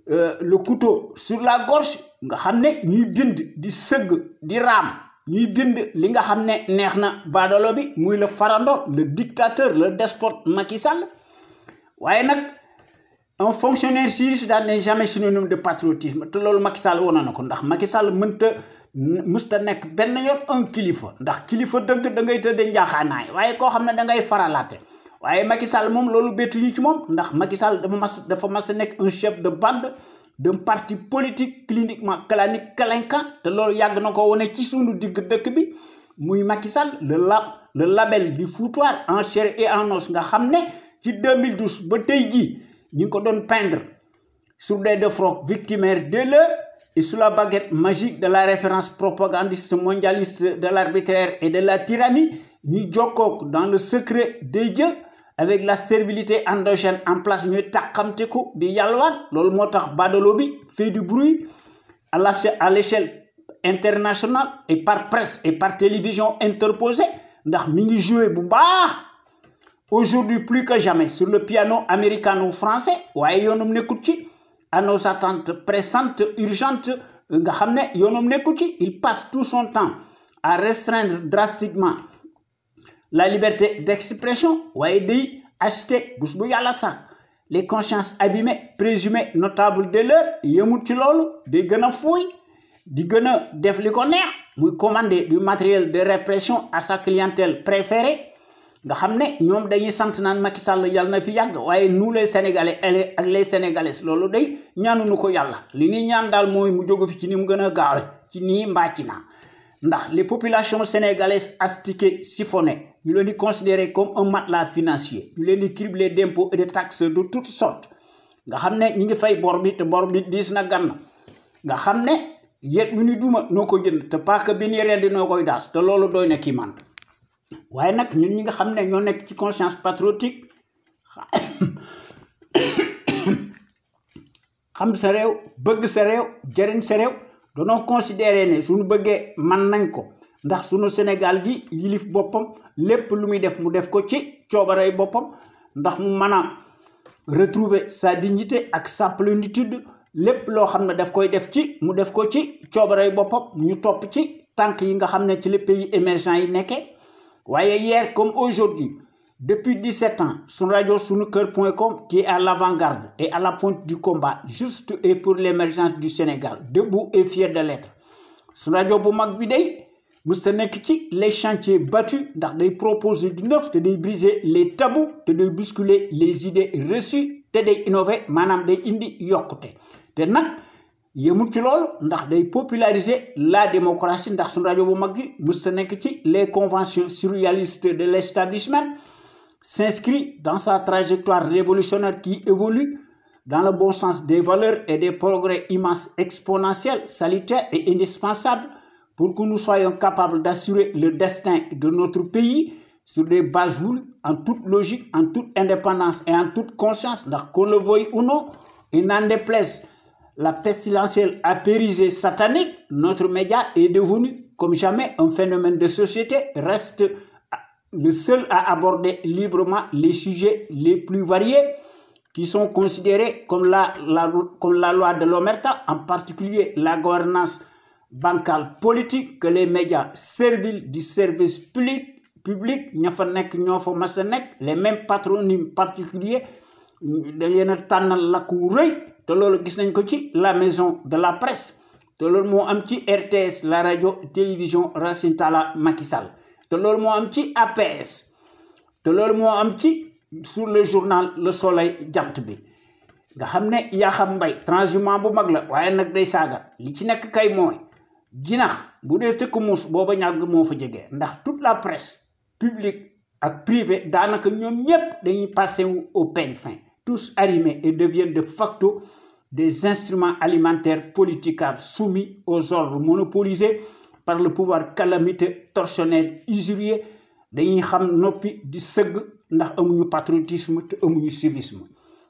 le couteau sur la gorge nga xam ne ñuy bind di sëgg di raam ñuy bind li nga xam ne neex na baadoolo bi muy le farandole le dictateur le despote Macky Sall waaye nag un fonctionnaire suicide n'est jamais synonyme de patriotisme te loolu Macky Sall wane na ko ndax Macky Sall mësta nekk benn yoon un kilifa ndax kilifa dëgg da ngay tëdde njaaxaanaay waaye koo xam ne da ngay faralaate waaye Macky Sall moom loolu bettu ñu ci moom ndax Macky Sall dafa mas a nekk un chef de bande d'un parti politique cliniquement clanique clinquant te loolu yàgg na ko wane ci sunu digg dëkk bi muy Macky Sall le label du foutoir en chair et en os nga xam ne ci 2012 ba tey jii ñu ngi ko doon peindre sur des défroques victimaires de l'heure et sous la baguette magique de la référence propagandiste mondialiste de l'arbitraire et de la tyrannie ñuy jokkook dans le secret des dieux avec la servilité endogène en place ñuy tàqamteku di yalwaan loolu moo tax badalo bi fait du bruit à l'échelle internationale et par presse et par télévision interposée ndax mi ngi jouer bu baax aujourd'hui plus que jamais sur le piano américano-français waaye yoonum nekkut ci à nos attentes pressantes urgentes nga xam ne yoonum nekkut ci il passe tout son temps à restreindre drastiquement la liberté d'expression waaye day acheter bés bu yàlla sax les consciences abîmées présumées notables de l'heure yemut ci loolu day gën a fuuy di gën a def li ko neex muy commander du matériel de répression à sa clientèle préférée nga xam ne ñoom dañuy sant naan Macky Sall yàlla na fi yàgg waaye nous les Sénégalais ak les Sénégalaises loolu day ñaanuñu ko yàlla li ñuy ñaan daal mooy mu jóge fi ci ni mu gën a gaawe ci nii mbaa ci naa ndax les populations sénégalaises astiquées siphonnées ñu leen di considérer comme un matelas financier ñu leen di cribler d'impôts et de taxes de toutes sortes nga xam ne ñi ngi fay bor bi te bor bi diis na gann nga xam ne yet wu ni duma noo ko jënd te paaka bi ni rendi noo koy daas te loolu doy na kii man waaye nag ñun ñi nga xam ne ñoo nekk ci conscience patriotique xam sa réew bëgg sa réew jëriñ sa réew danoo considérer ne suñu bëggee man nañ ko ndax suñu Sénégal gi yilif boppam lépp lu muy def mu def ko ci coobarey boppam ndax mu mën a retrouver sa dignité ak sa plénitude lépp loo xam ne daf koy def ci mu def ko ci coobarey boppam ñu topp ci tànk yi nga xam ne ci les pays émergents yi nekkee waaye hier comme aujourd'hui Depuis 17 ans, Sun Radio sunuker.com qui est à l'avant-garde et à la pointe du combat, juste et pour l'émergence du Sénégal, debout et fier de l'être. Sun Radio bu mag bi day musta nek ci les chantiers battus ndax day proposer du neuf te day briser les tabous te day bousculer les idées reçues te day innover manam day indi yokkute te nak yemul ci lool ndax day populariser la démocratie ndax Sun Radio bu mag bi musta nek ci les conventions surréalistes de l'établissement, s'inscrit dans sa trajectoire révolutionnaire qui évolue dans le bon sens des valeurs et des progrès immenses, exponentiels, salutaires et indispensables pour que nous soyons capables d'assurer le destin de notre pays sur des bases voulues, en toute logique, en toute indépendance et en toute conscience, qu'on le veuille ou non, et n'en déplaise la pestilentielle apérisée satanique, notre média est devenu comme jamais un phénomène de société, reste le seul à aborder librement les sujets les plus variés qui sont considérés comme la loi de l'omerta, en particulier la gouvernance bancale politique, que les médias serviles du service public, les mêmes patronymes particuliers, la maison de la presse, RTS, la radio, télévision, Racine Talla, Macky Sall. Te loolu moo am ci APS te loolu moo am ci sur le journal Le Soleil jant bi nga xam ne yaa xam mbay transhumant bu mag la waaye nag day saaga li ci nekk kay mooy jinax bu dee tëkk muus booba ñàgg moo fa jege ndax toute la presse publique ak privée daanaka ñoom ñépp dañuy passé wu au peigne fin, tous arrimés et deviennent de facto des instruments alimentaires politicables soumis aux ordres monopolisés par le pouvoir calamiteux, tortionnaire, usurier, dañuy xam noppi di sëgg ndax amuñu patriotisme te amuñu civisme.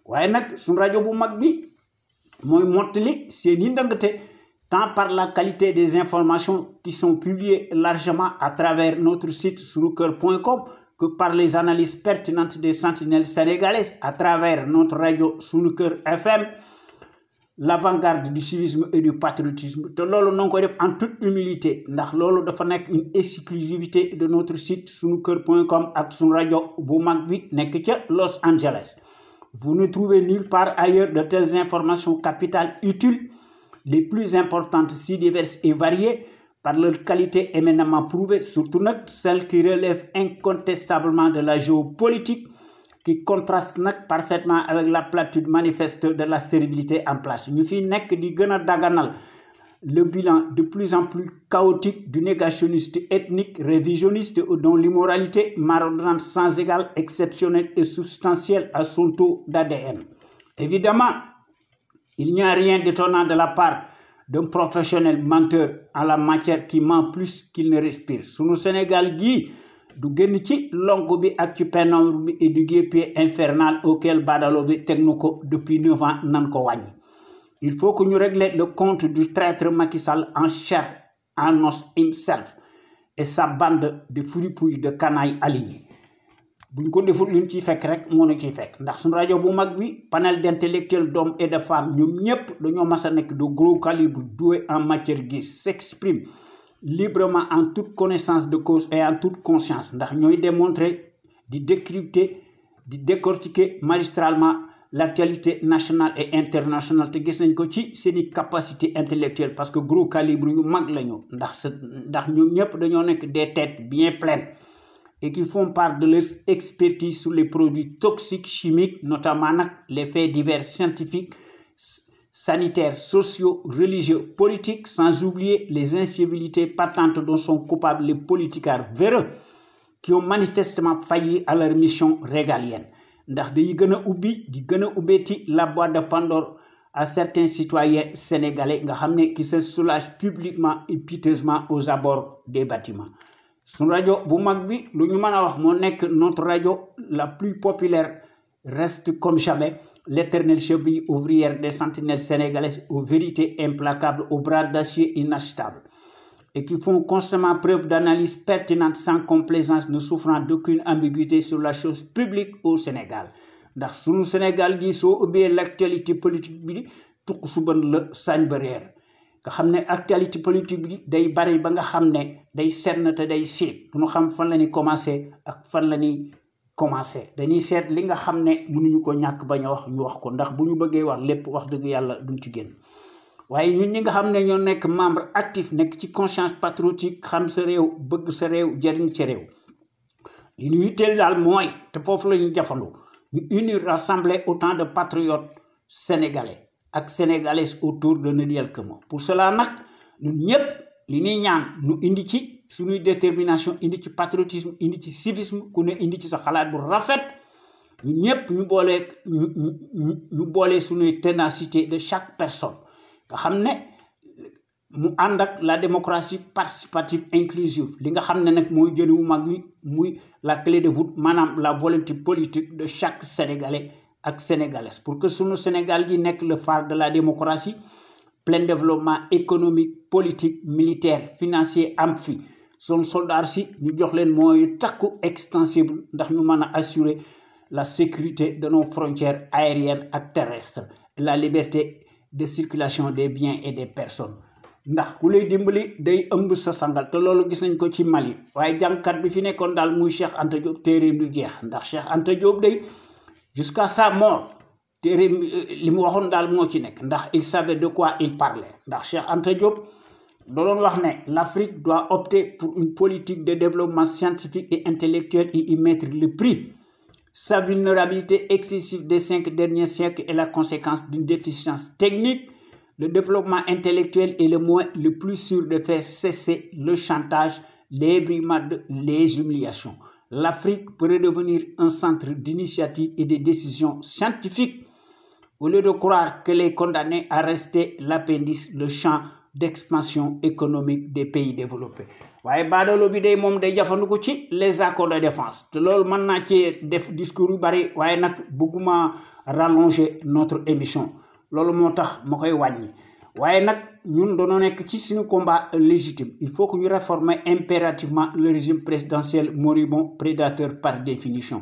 Waaye nag Sun Radio bu mag bi mooy mottali seeni ndëngte tant par la qualité des informations qui sont publiées largement à travers notre site sunuker.com que par les analyses pertinentes des sentinelles sénégalaises à travers notre radio Sunuker FM, l'avant-garde du civisme et du patriotisme. Te lolu non koy def en toute humilité ndax lolu dafa nek une exclusivité de notre site sunuker.com ak Sun Radio bu mag bi nek ci Los Angeles. Vous ne trouvez nulle part ailleurs de telles informations capitales utiles, les plus importantes, si diverses et variées, par leur qualité éminemment prouvée, surtout celles qui relèvent incontestablement de la géopolitique, qui contraste parfaitement avec la platitude manifeste de la stérilité en place. Nous fi nek di gëna daganal le bilan de plus en plus chaotique du négationniste ethnique, révisionniste, dont l'immoralité maraudante sans égal, exceptionnelle et substantielle à son taux d'ADN. Évidemment, il n'y a rien d'étonnant de la part d'un professionnel menteur en la matière qui ment plus qu'il ne respire. Sunu Sénégal gi du génn ci lonku bi ak ci pénombre bi et du guépier infernal auquel Badalo bi teg nu ko depuis 9 ans nan ko wàññi. Il faut que nous régler le compte du traître Macky Sall en chair, en os himself et sa bande de fripouilles de canailles alignés. Buñ ko deful luñ ci fekk rek mo na ci fekk ndax sun radio bu mag bi panel d'intellectuels d'hommes et de femmes ñoom ñëpp dañoo mas a nekk de gros calibre doués en matière qui s'expriment librement en toute connaissance de cause et en toute conscience ndax ñooy démontrer, di décrypter, di décortiquer magistralement l'actualité nationale et internationale te gis nañ ko ci seeni capacité intellectuelle parce que gros calibre yu mag lañu ndax ñoom ñëpp dañoo nekk des têtes bien pleines et qui font part de leur expertise sur les produits toxiques chimiques, notamment les faits divers scientifiques, sanitaires, sociaux, religieux, politiques, sans oublier les incivilités patentes dont sont coupables les politicards véreux qui ont manifestement failli à leur mission régalienne. Ndax day gëna ubbi di gëna ubbeeti la boîte de Pandore à certains citoyens sénégalais nga xamné qui se soulagent publiquement et piteusement aux abords des bâtiments. Sun radio bu mag bi lu ñu mëna wax mo nekk notre radio la plus populaire reste comme jamais l'éternelle cheville ouvrière des sentinelles sénégalaises aux vérités implacables, aux bras d'acier inachetables et qui font constamment preuve d'analyse pertinente sans complaisance, ne souffrant d'aucune ambiguïté sur la chose publique au Sénégal. Ndax sunu Sénégal gi soo ubbee l'actualité politique bi tukk suban la sañ ba reer nga xam ne actualité politique bi day bari ba nga xam ne day senn te day siit du ñu xam fan la ñuy commencé ak fan la ñuy commencé dañuy seet li nga xam ne mënuñu ko ñàkk bañ a wax ñu wax ko ndax bu ñu bëggee wax lépp wax dëgg yàlla duñ ci génn waaye ñun ñi nga xam ne ñoo nekk membre actif nekk ci conscience patriotique xam sa réew bëgg sa réew jëriñ sa réew li ñu yitteel daal mooy te foofu la ñu jafandu ñu unir rassembler autant de patriotes sénégalais ak sénégalaises autour de ne rien que moi pour cela nag ñun ñëpp li ñuy ñaan ñu indi ci suñuy détermination indi ci patriotisme indi ci civisme ku ne indi ci sa xalaat bu rafet ñu ñëpp ñu boole suñuy ténacité de chaque personne nga xam ne mu ànd ak la démocratie participative inclusive li nga xam ne nag mooy jëli wu mag wi muy la clé de voûte maanaam la volonté politique de chaque sénégalais ak sénégalaise pour que suñu Sénégal gi nekk le phare de la démocratie plein développement économique politique militaire financier am fi son soldat si ñu jox leen mooy takku extensible ndax ñu mën a assurer la sécurité de nos frontières aériennes ak terrestres la liberté de circulation des biens et des personnes ndax ku lay dimbali day ëmb sa sangal te loolu gis nañ ko ci Mali waaye jàngkat bi fi nekkoon daal muy Cheikh Anta Diop téeréem du jeex ndax Cheikh Anta Diop day jusqu'à sa mort téeréem li mu waxoon daal moo ci nekk ndax il savait de quoi il parlait ndax Cheikh Anta Diop doon wax ne l'Afrique doit opter pour une politique de développement scientifique et intellectuel et y mettre le prix. Sa vulnérabilité excessive des 5 derniers siècles est la conséquence d'une déficience technique. Le développement intellectuel est le moyen le plus sûr de faire cesser le chantage, les brimades, les humiliations. L'Afrique pourrait devenir un centre d'initiative et de décisions scientifiques au lieu de croire qu'elle est condamnée à rester l'appendice, le champ d'expansion économique des pays développés. waaye baadoolo bi day moom day jafandiku ci les accords de défense te loolu mën naa ci def discours yu bari waaye nag bëgguma rallonger notre émission loolu moo tax ma koy wàññi waaye nag ñun dañoo nekk ci suñu combat légitime il faut que ñu réformer impérativement le régime présidentiel moribond prédateur par définition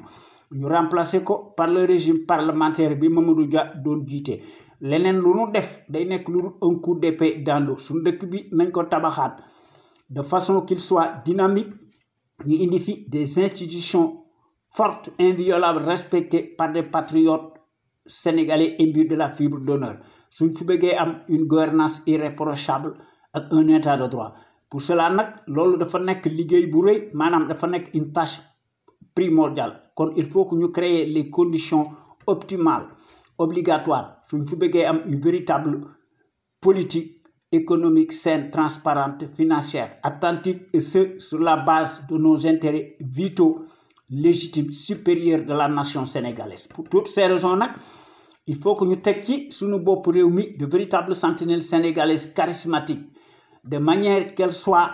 ñu remplacer ko par le régime parlementaire bi Mamadou Dia doon jiite leneen lu nu def day nekk lu un coup d'épée dans l'eau suñu dëkk bi nañ ko tabaxaat de façon qu'il soit dynamique ñu indi fi des institutions fortes inviolables respectées par des patriotes sénégalais imbus de la fibre d'honneur suñ fi bëggee am une gouvernance irréprochable ak un état de droit pour cela nag loolu dafa nekk liggéey bu rëy maanaam dafa nekk une tâche primordiale kon il faut que ñu créer les conditions optimales obligatoires suñ fi bëggee am une véritable politique économique saine, transparente, financière, attentive et ce sur la base de nos intérêts vitaux, légitimes, supérieurs de la nation sénégalaise. Pour toutes ces raisons, il faut que nous tekki sunu bopp réew mi de véritables sentinelles sénégalaises charismatiques, de manière qu'elles soient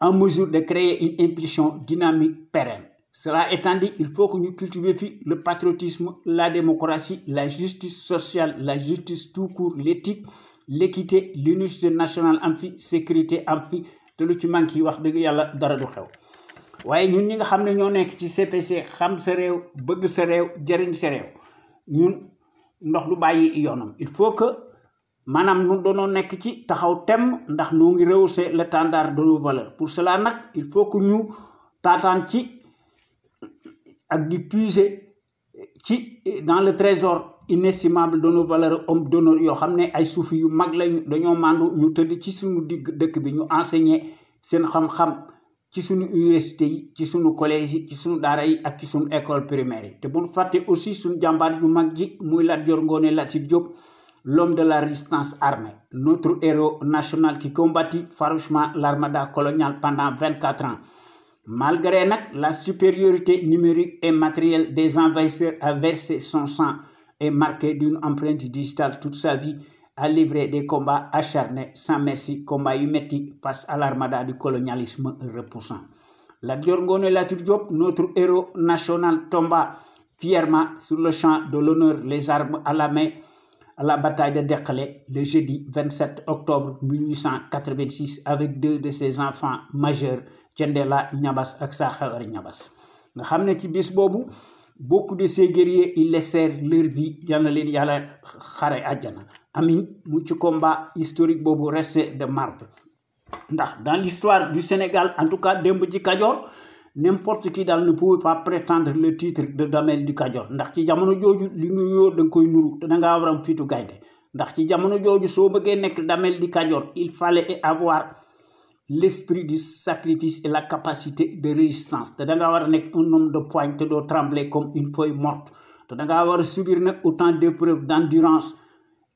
en mesure de créer une impulsion dynamique pérenne. Cela étant dit, il faut que nous cultivions le patriotisme, la démocratie, la justice sociale, la justice tout court, l'éthique, l'équité, l'unité nationale am fi sécurité am fi te lu ci manki wax dëgg yàlla dara du xew waaye ñun ñi nga xam ne ñoo nekk ci CPC xam sa réew bëgg sa réew jëriñ sa réew ñun ndox du bàyyi yoonam il faut que maanaam ñu doonoo nekk ci taxaw tem ndax noo ngi rehausser l'étendard de nos valeurs pour cela nag il faut que ñu taataan ci ak di puiser ci dans le trésor inestimable de nos valeurs hommes d'honneur yoo xam ne ay suufi yu mag lañu dañoo màndu ñu tëdd ci suñu digg dëkk bi ñu enseigner seen xam-xam ci suñu université yi ci suñu collège yi ci suñu daara yi ak ci suñu école primaire yi te bu ñu fàtte aussi suñu jàmbaar ju mag ji muy Lat Dior Ngoné Latyr Diop l'homme de la résistance armée notre héros national qui combattit farouchement l'armada coloniale pendant 24 ans. Malgré la supériorité numérique et matérielle des envahisseurs a versé son sang et marqué d'une empreinte digitale toute sa vie, a livré des combats acharnés sans merci, combats humétiques face à l'armada du colonialisme repoussant. Lat Dior Ngoné Latyr Diop, notre héros national, tomba fièrement sur le champ de l'honneur, les armes à la main, à la bataille de Dekele, le jeudi 27 octobre 1886, avec 2 de ses enfants majeurs, Thiendella Niabass ak Sakhawari Niabass. Nga xam ne ci bis boobu beaucoup de ces guerriers ils laissèrent leur vie yal na leen yàlla xare àjjana amin mu ci combat historique boobu resté de marbre ndax dans l'histoire du Sénégal en tout cas démb ci Kajoor n'importe qui daal ne pouvait pas prétendre le titre de Damel du Kajoor ndax ci jamono jooju li nga yoo da nga koy nuru te da ngaa war am fitu gaynde ndax ci jamono jooju soo bëggee nekk Damel du Kajoor il fallait avoir l'esprit du sacrifice et la capacité de résistance te da ngaa war a nekk un homme de poigne te doo trembler comme une feuille morte te da ngaa war a subir nag autant d'épreuves d'endurance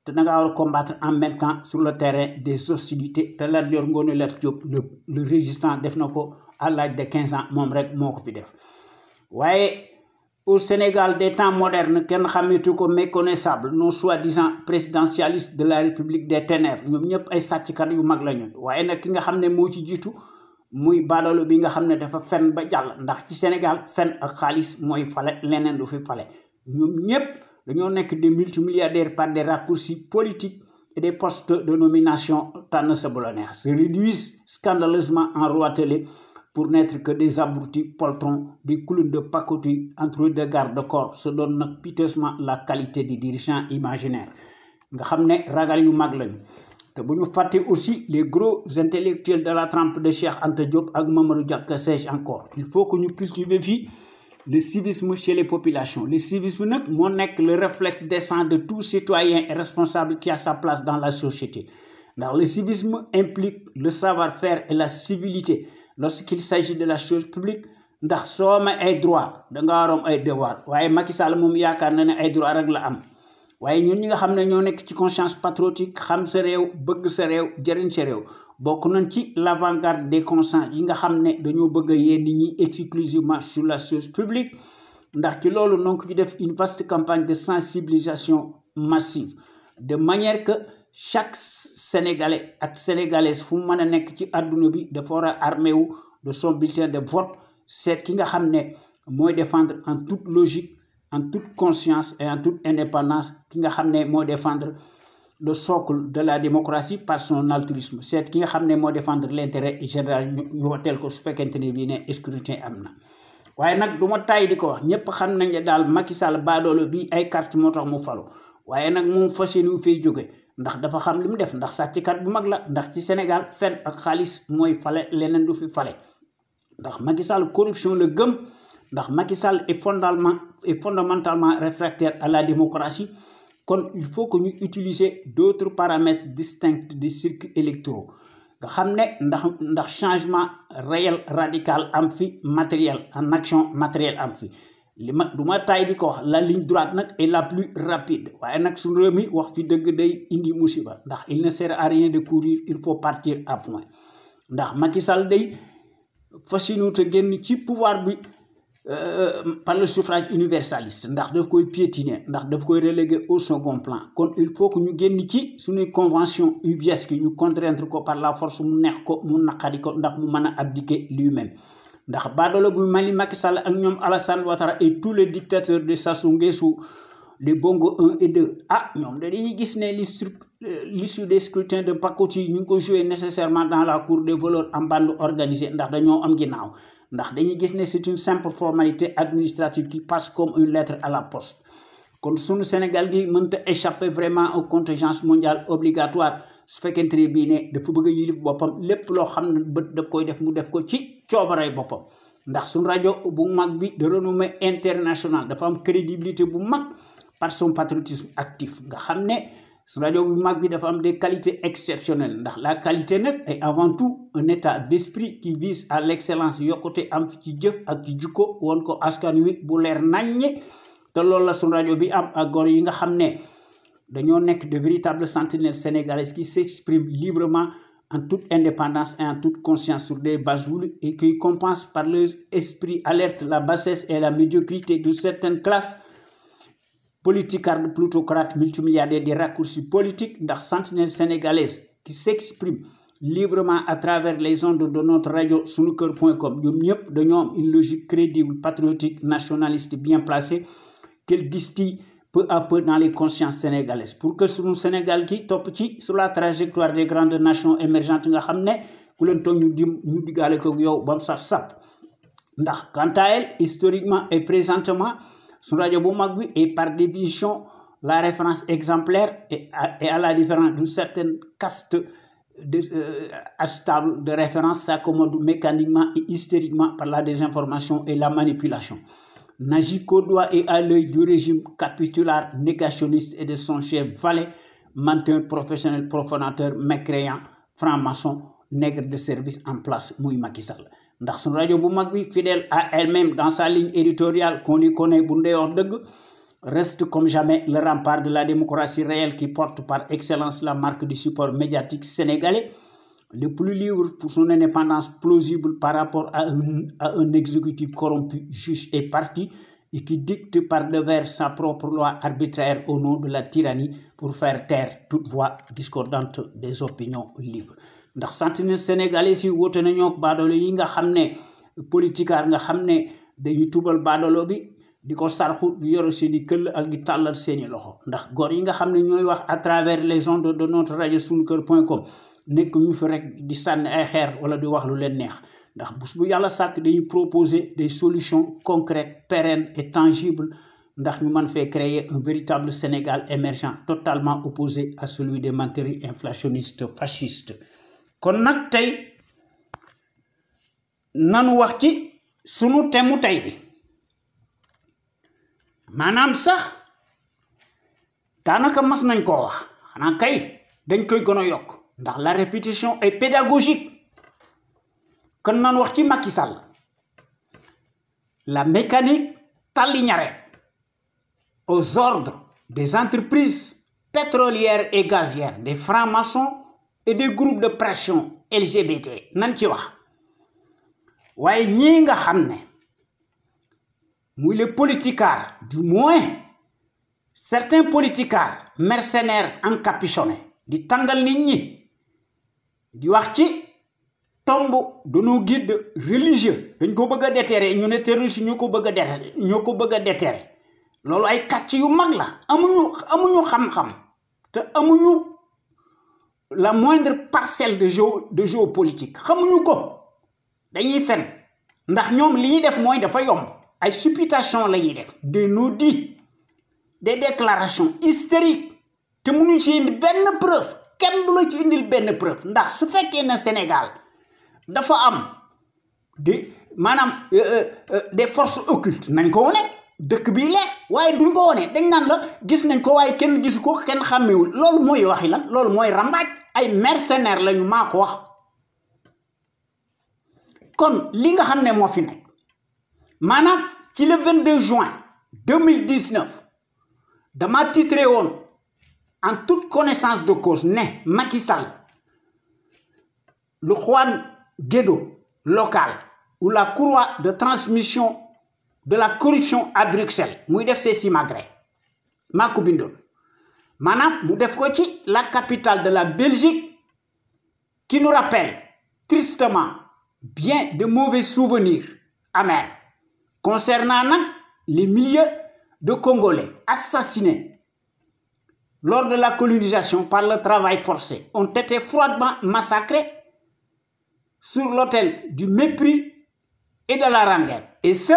te da ngaa war a combattre en même temps sur le terrain des hostilités te Lat Dior Ngoné Lat Diop le résistant def na ko à l'âge de 15 ans moom rek moo ko fi def waaye au Sénégal des temps modernes kenn xametu ko méconnaissable nos soi-disant présidentialistes de la République des ténèbres ñoom ñëpp ay sàcckat yu mag lañu waaye nag ki nga xam ne moo ci jiitu muy baadoolo bi nga xam ne dafa fen ba jàll ndax ci Sénégal fen ak xaalis mooy fale leneen du fi fale ñoom ñëpp dañoo nekk des multimilliardaires par des raccourcis politiques et des postes de nomination tànn sa bu la neex se réduisent scandaleusement en roitelets pour n'être que des abrutis poltrons, des clowns de pacotille entre deux gardes-corps, se donnent piteusement la qualité des dirigeants imaginaires. Nga xamné ragal yu mag lañu. Té buñu faté aussi les gros intellectuels de la trempe de Cheikh Anta Diop ak Mamadou Dia que sais-je encore. Il faut que nous cultivions le civisme chez les populations. Le civisme nak mo nek le réflexe décent de tout citoyen et responsable qui a sa place dans la société. Dans le civisme implique le savoir-faire et la civilité. Lorsqu'il s'agit de la chose publique ndax soo amee ay droit da nga waroon ay devoir waaye Macky Sall moom yaakaar na ne ay droit rek la am waaye ñun ñi nga xam ne ñoo nekk ci conscience patriotique xam sa réew bëgg sa réew jëriñ sa réew bokk nañ ci l'avant-garde des consciences yi nga xam ne dañoo bëgg a yee nit ñi exclusivement sur la chose publique ndax ci loolu donc ñu def une vaste campagne de sensibilisation massive de manière que chaque Sénégalais ak Sénégalaise fu mu mën a nekk ci àdduna bi dafa war a armé wu de son bulletin de vote seet ki nga xam ne mooy défendre en toute logique en toute conscience et en toute indépendance ki nga xam ne mooy défendre le socle de la démocratie par son altruisme seet ki nga xam ne mooy défendre l'intérêt général ñu woteel ko su fekkente ne bii ne scrutin am na waaye nag du ma tàyyi di ko wax ñëpp xam nañ ne daal Macky Sall baadoolo bi ay carte moo tax mu falu waaye nag moom fas yéene fay jóge ndax dafa xam li mu def ndax sàcckat bu mag la ndax ci Sénégal fen ak xaalis mooy fale leneen du fi fale ndax Macky Sall corruption la gëm ndax Macky Sall est fondamentalement réfractaire à la démocratie kon il faut que ñu utiliser d'autres paramètres distincts des circuits électoraux nga xam ne ndax changement réel radical am fi matériel en action matérielle am fi li ma du ma taay di ko wax la ligne droite nag est la plus rapide waaye nag suñu réew mi wax fi dëgg day indi musiba ndax il ne sert à rien de courir il faut partir à point ndax Macky Sall day fasciné te génn ci pouvoir bi par le suffrage universaliste ndax daf koy piétiner ndax daf koy reléguer au second plan kon il faut que ñu génn ci suñuy convention ubiesque ñu contraindre ko par la force mu neex ko mu naqari ko ndax mu mën a abdiquer lui-même ndax baadoolo bu mali Macky Sall ak ñoom Alassane Ouattara et tous les dictateurs de Sassou Nguesso les Bongo 1 et 2 ñoom dañuy gis ne l'issue des scrutins de pacotille ñu ngi ko jouer nécessairement dans la cour des voleurs en bande organisée ndax dañoo am ginnaaw ndax dañuy gis ne c'est une simple formalité administrative qui passe comme une lettre à la poste kon sunu Sénégal gi mënta échapper vraiment aux contingences mondiales obligatoires su fekkente ne bii ne dafa bëgg a yilif boppam lépp loo xam ne bët daf koy def mu def ko ci coobaray boppam ndax suñu rajo bu mag bi de renommée internationale dafa am crédibilité bu mag par son patriotisme actif nga xam ne suñu rajo bu mag bi dafa am des qualités exceptionnelles ndax la qualité nag est avant tout un état d'esprit qui vise à l'excellence yokkute am fi ci jëf ak ci jikko woon ko askan wi bu leer naññe te loolu la suñu rajo bi am ak góor yi nga xam ne dañoo nekk de véritables sentinelles sénégalaises qui s'expriment librement en toute indépendance et en toute conscience sur des bases voulues et qui compensent par leur esprit alerte la bassesse et la médiocrité de certaines classes politicardes, plutocrates, multimilliardaires, des raccourcis politiques, ndax sentinelles sénégalaises qui s'expriment librement à travers les ondes de notre radio sunuker.com ñoom ñëpp dañoo am une logique crédible, patriotique, nationaliste bien placée qu'elle distille peu à peu dans les consciences sénégalaises pour que sunu Sénégal ki topp ci sur la trajectoire des grandes nations émergentes nga xam ne ku leen toog ñu diggaale ko yow ba mu saf-saf ndax quant à elle historiquement et présentement sunu rajo bu mag bi est par définition la référence exemplaire et à la différence d'une certaine caste stable de référence s'accommode mécaniquement et hystériquement par la désinformation et la manipulation. N'agit qu'au doigt et à l'œil du régime capitulaire, négationniste et de son chef valet, menteur professionnel, profanateur, mécréant, franc-maçon, nègre de service en place, Mouy Macky Sall. Ndax sun radio bu mag bi, fidèle à elle-même dans sa ligne éditoriale qu'on lui connaît bu ndeyoor dëgg, reste comme jamais le rempart de la démocratie réelle qui porte par excellence la marque du support médiatique sénégalais, le plus libre pour son indépendance plausible par rapport à un exécutif corrompu, juge et parti, et qui dicte par devers sa propre loi arbitraire au nom de la tyrannie pour faire taire toute voix discordante des opinions libres. Ndax sentinelle sénégalais si wote nañoo baadolo yi nga xam ne politikaar nga xam ne dañuy tubal baadolo bi di ko sarxu di yoro seeni këll ak di tàllal seeni loxo ndax góor yi nga xam ne ñooy wax à travers les ondes de notre radio sunuker.com nekk ñu fi rek di sànni ay xeer wala di wax lu leen neex ndax bés bu yàlla sàkk dañuy proposer des solutions concrètes pérennes et tangibles ndax ñu mën fee créer un véritable Sénégal émergent totalement opposé à celui des menteries inflationnistes fascistes. Kon nag tey nanu wax ci sunu temu tey bi maanaam sax daanaka mas nañ koo wax xanaa kay dañ koy gën a yokk ndax la répétition est pédagogique. Kon nanu wax ci Macky Sall la mécanique tàlliñare aux ordres des entreprises pétrolières et gazières, des francs-maçons et des groupes de pression LGBT nan ci wax waaye ñii nga xam ne muy les politicards, du moins certains politicards mercenaires encapuchonnés di tàngal nit ñi di wax ci tombe de nos guides religieux dañ ko bëgg a déterrer ñu ne terroriste ñoo ko bëgg a déterrer loolu ay kàcc yu mag la amuñu xam-xam te amuñu la moindre parcelle de géopolitique xamuñu ko dañuy fen ndax ñoom li ñuy def mooy dafa yomb ay supputation la ñuy def des non-dits des déclarations hystériques te mënuñ ci indi benn preuve kenn du la ci indil benn preuve ndax su fekkee ne Sénégal dafa am des forces occultes nañ ko wone dëkk bii leer waaye duñ ko wone dañ naan la gis nañ ko waaye kenn gisu ko kenn xàmmewul loolu mooy waxi lan loolu mooy rambaaj ay mercenaires lañu maa ko wax. Kon li nga xam ne moo fi nekk maanaam ci le 22 juin 2019 dama titré woon en toute connaissance de cause ne Macky Sall le Juan Guaido local ou la courroie de transmission de la corruption à Bruxelles muy def ses simagrées maa ko bindoon maanaam mu def ko ci la capitale de la Belgique qui nous rappelle tristement bien de mauvais souvenirs amers concernant les milliers de Congolais assassinés lors de la colonisation par le travail forcé ont été froidement massacrés sur l'autel du mépris et de la rengaine, et ce,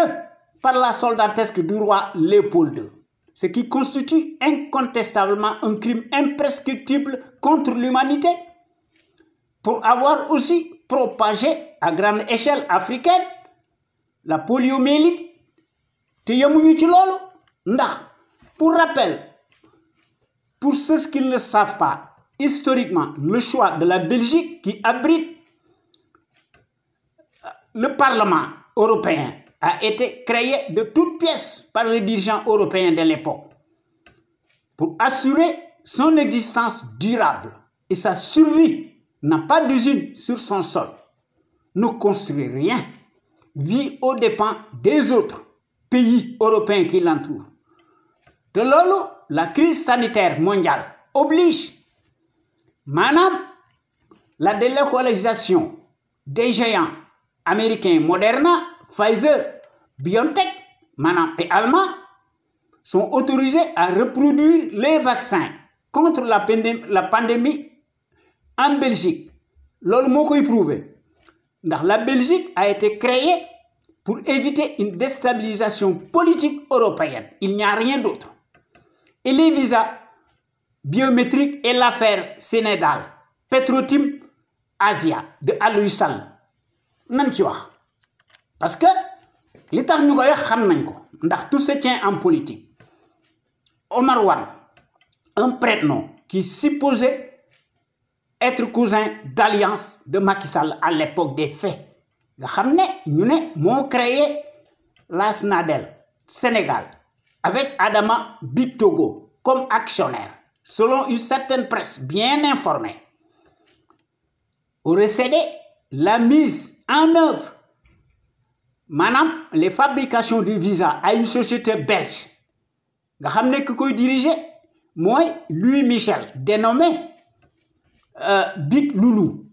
par la soldatesque du roi Léopold II, ce qui constitue incontestablement un crime imprescriptible contre l'humanité, pour avoir aussi propagé à grande échelle africaine la poliomyélite te yemuñu ci loolu ndax pour rappel pour ceux qui ne le savent pas historiquement le choix de la Belgique qui abrite le Parlement européen a été créé de toutes pièces par les dirigeants européens de l'époque pour assurer son existence durable et sa survie n'a pas d'usine sur son sol, ne construit rien, vit aux dépens des autres pays européens qui l'entourent. De loolu, la crise sanitaire mondiale oblige maanaam la délocalisation des géants américains Moderna, Pfizer, BioNTech, maanaam et allemands sont autorisés à reproduire les vaccins contre la pandémie en Belgique. Loolu moo koy prouver ndax la Belgique a été créée pour éviter une déstabilisation politique européenne. Il n'y a rien d'autre. Et les visas biométriques et l'affaire Sénégal, Petrotim Asia de Aliou Sall nañ ci wax parce que li tax ñu koy wax xam nañ ko ndax tout se tient en politique. Omar Wane, un prête-nom qui supposait être cousin d'alliance de Macky Sall à l'époque des faits nga xam ne ñu ne moo créé la SNADEL Sénégal avec Adama Bitogo comme actionnaire selon une certaine presse bien informée aurait cédé la mise en œuvre maanaam les fabrications de visas à une société belge nga xam ne ki koy diriger mooy Louis Michel dénommé Big Loulou,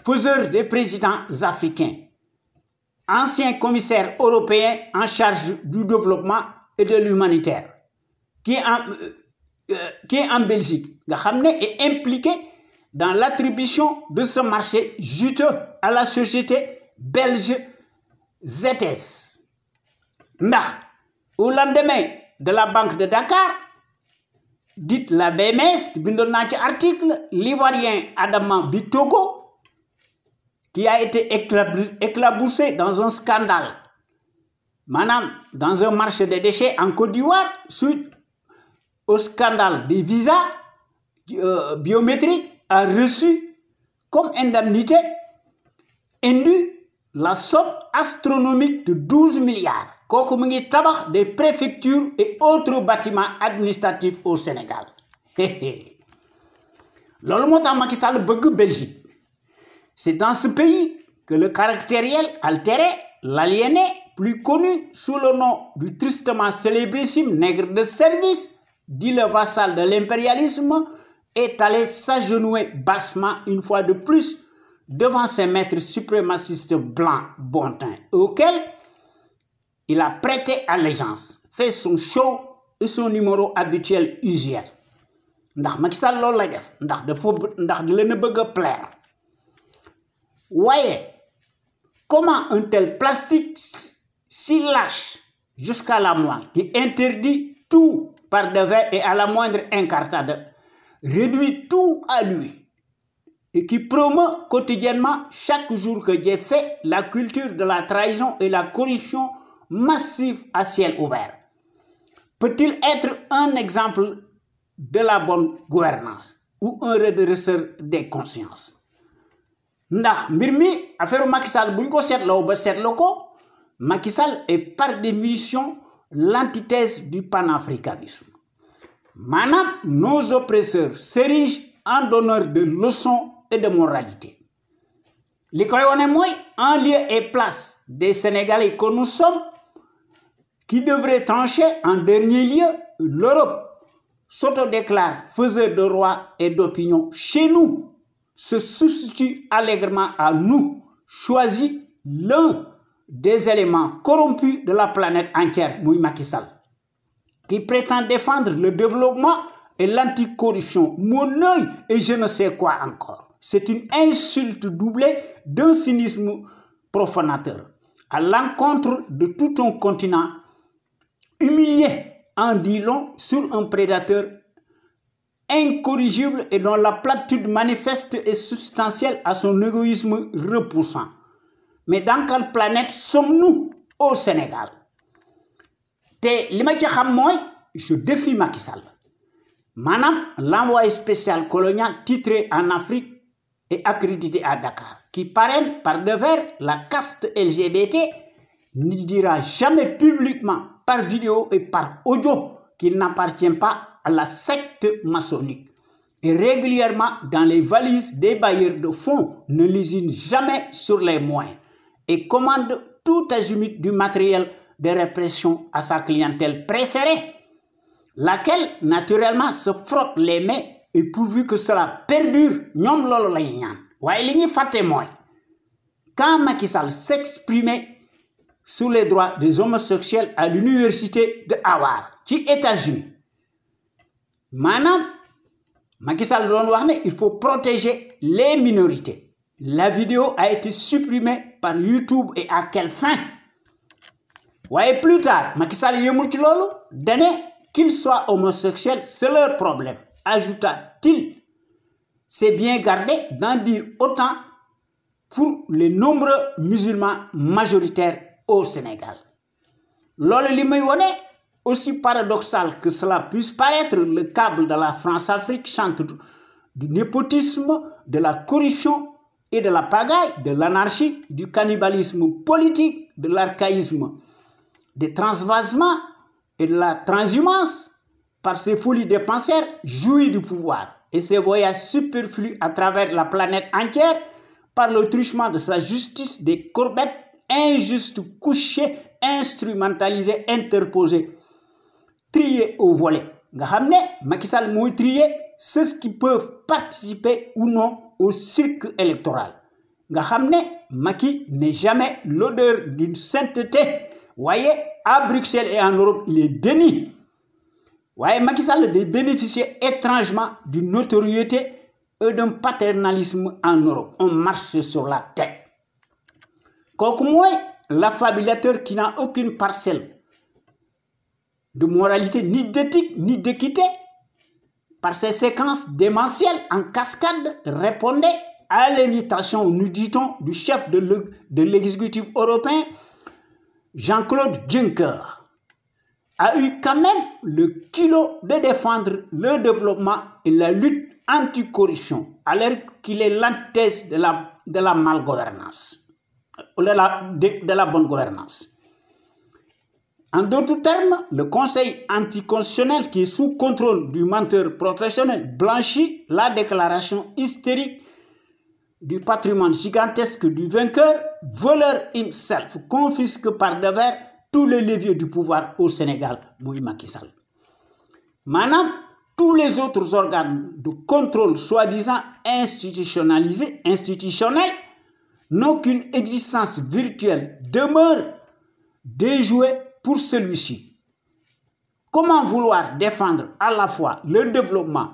faiseur des présidents africains, ancien commissaire européen en charge du développement et de l'humanitaire, qui est en Belgique, nga xam ne est impliqué dans l'attribution de ce marché juteux à la société belge ZS. Ndax au lendemain de la Banque de Dakar, dite la BMS, bindoon naa ci article, l'Ivoirien Adama Bitogo, qui a été éclaboussé dans un scandale, maanaam dans un marché de déchets en Côte d'Ivoire, suite au scandale des visas biométriques, a reçu comme indemnité indue la somme astronomique de 12 milliards. Kooku mu ngi tabax des préfectures et autres bâtiments administratifs au Sénégal. Loolu moo tax Macky Sall bëgg Belgique. C'est dans ce pays que le caractériel altéré, l'aliéné, plus connu sous le nom du tristement célébrissime nègre de service, dit le vassal de l'impérialisme, est allé s'agenouiller bassement une fois de plus devant ses maîtres suprémacistes blancs bon teint, auxquels il a prêté allégeance, fait son show et son numéro habituel usuel. Ndax Macky Sall loolu lay def ndax da leen a bëgg a plaire. Voyez comment un tel plastique si lâche jusqu'à la moelle, qui interdit tout par devers et à la moindre incartade, réduit tout à lui et qui promeut quotidiennement chaque jour que Dieu fait la culture de la trahison et la corruption massive à ciel ouvert. Peut-il être un exemple de la bonne gouvernance ou un redresseur des consciences? Ndax mbir mi affaire Macky Sall buñ ko seetloo ba seetloo ko, Macky Sall est par définition l'antithèse du panafricanisme. Maanaam nos oppresseurs s'érigent en donneurs de leçons et de moralité. Li koy wone mooy en lieu et place des Sénégalais que nous sommes, qui devrait trancher en dernier lieu, l'Europe s'autodéclare faiseur de roi et d'opinion chez nous, se substitue allègrement à nous, choisit l'un des éléments corrompus de la planète entière, muy Macky Sall, qui prétend défendre le développement et l'anticorruption, mon œil et je ne sais quoi encore. C'est une insulte doublée d'un cynisme profanateur à l'encontre de tout un continent humilié en dit long sur un prédateur incorrigible et dont la platitude manifeste et substantielle à son égoïsme repoussant. Mais dans quelle planète sommes-nous au Sénégal? Te li ma ci xam mooy je défie Macky Sall. Maanaam l'envoyé spécial colonial titré en Afrique et accrédité à Dakar, qui parraine par devers la caste LGBT, ne dira jamais publiquement par vidéo et par audio qu'il n'appartient pas à la secte maçonnique. Et régulièrement, dans les valises des bailleurs de fonds, ne lésinent jamais sur les moyens et commande tout azimut du matériel de répression à sa clientèle préférée, laquelle naturellement se frotte les mains et pourvu que cela perdure, ñoom loolu lay ñaan. Waaye li ñuy fàtte mooy quand Macky Sall s'exprimait sur les droits des homosexuels à l'université de Harvard ci États-Unis, maanaam Macky Sall doon wax ne il faut protéger les minorités. La vidéo a été supprimée par YouTube et à quelle fin? Waaye plus tard Macky Sall yemul ci loolu dane qu'ils soient homosexuels, c'est leur problème. Ajouta-t-il, c'est bien gardé d'en dire autant pour les nombreux musulmans majoritaires au Sénégal. Loolu li muy wone, aussi paradoxal que cela puisse paraître, le câble de la France-Afrique chante du népotisme, de la corruption et de la pagaille, de l'anarchie, du cannibalisme politique, de l'archaïsme, des transvasements et de la transhumance. Par ses folies dépensières, jouit du pouvoir et ses voyages superflus à travers la planète entière, par le truchement de sa justice, des courbettes injustes, couchées, instrumentalisées, interposées, triées au volet. Nga xam ne Macky Sall mooy trier ceux qui peuvent participer ou non au cirque électoral. Nga xam ne Macky n'est jamais l'odeur d'une sainteté. Voyez, à Bruxelles et en Europe, il est béni. Voyez, Macky Sall de bénéficier étrangement d'une notoriété et d'un paternalisme en Europe. On marche sur la tête. Kooku mooy l'affabulateur qui n'a aucune parcelle de moralité, ni d'éthique, ni d'équité. Par ces séquences démentielles en cascade, répondait à l'invitation, nous dit-on, du chef de l'exécutif européen, Jean-Claude Juncker, a eu quand même le culot de défendre le développement et la lutte anticorruption, alors qu'il est l'antithèse de la malgouvernance, de la bonne gouvernance. En d'autres termes, le Conseil anticonstitutionnel, qui est sous contrôle du menteur professionnel, blanchit la déclaration hystérique du patrimoine gigantesque du vainqueur, voleur himself, confisque par devers tous les leviers du pouvoir au Sénégal, Moui Macky Sall. Maintenant, tous les autres organes de contrôle soi-disant institutionnels n'ont qu'une existence virtuelle, demeurent déjoués pour celui-ci. Comment vouloir défendre à la fois le développement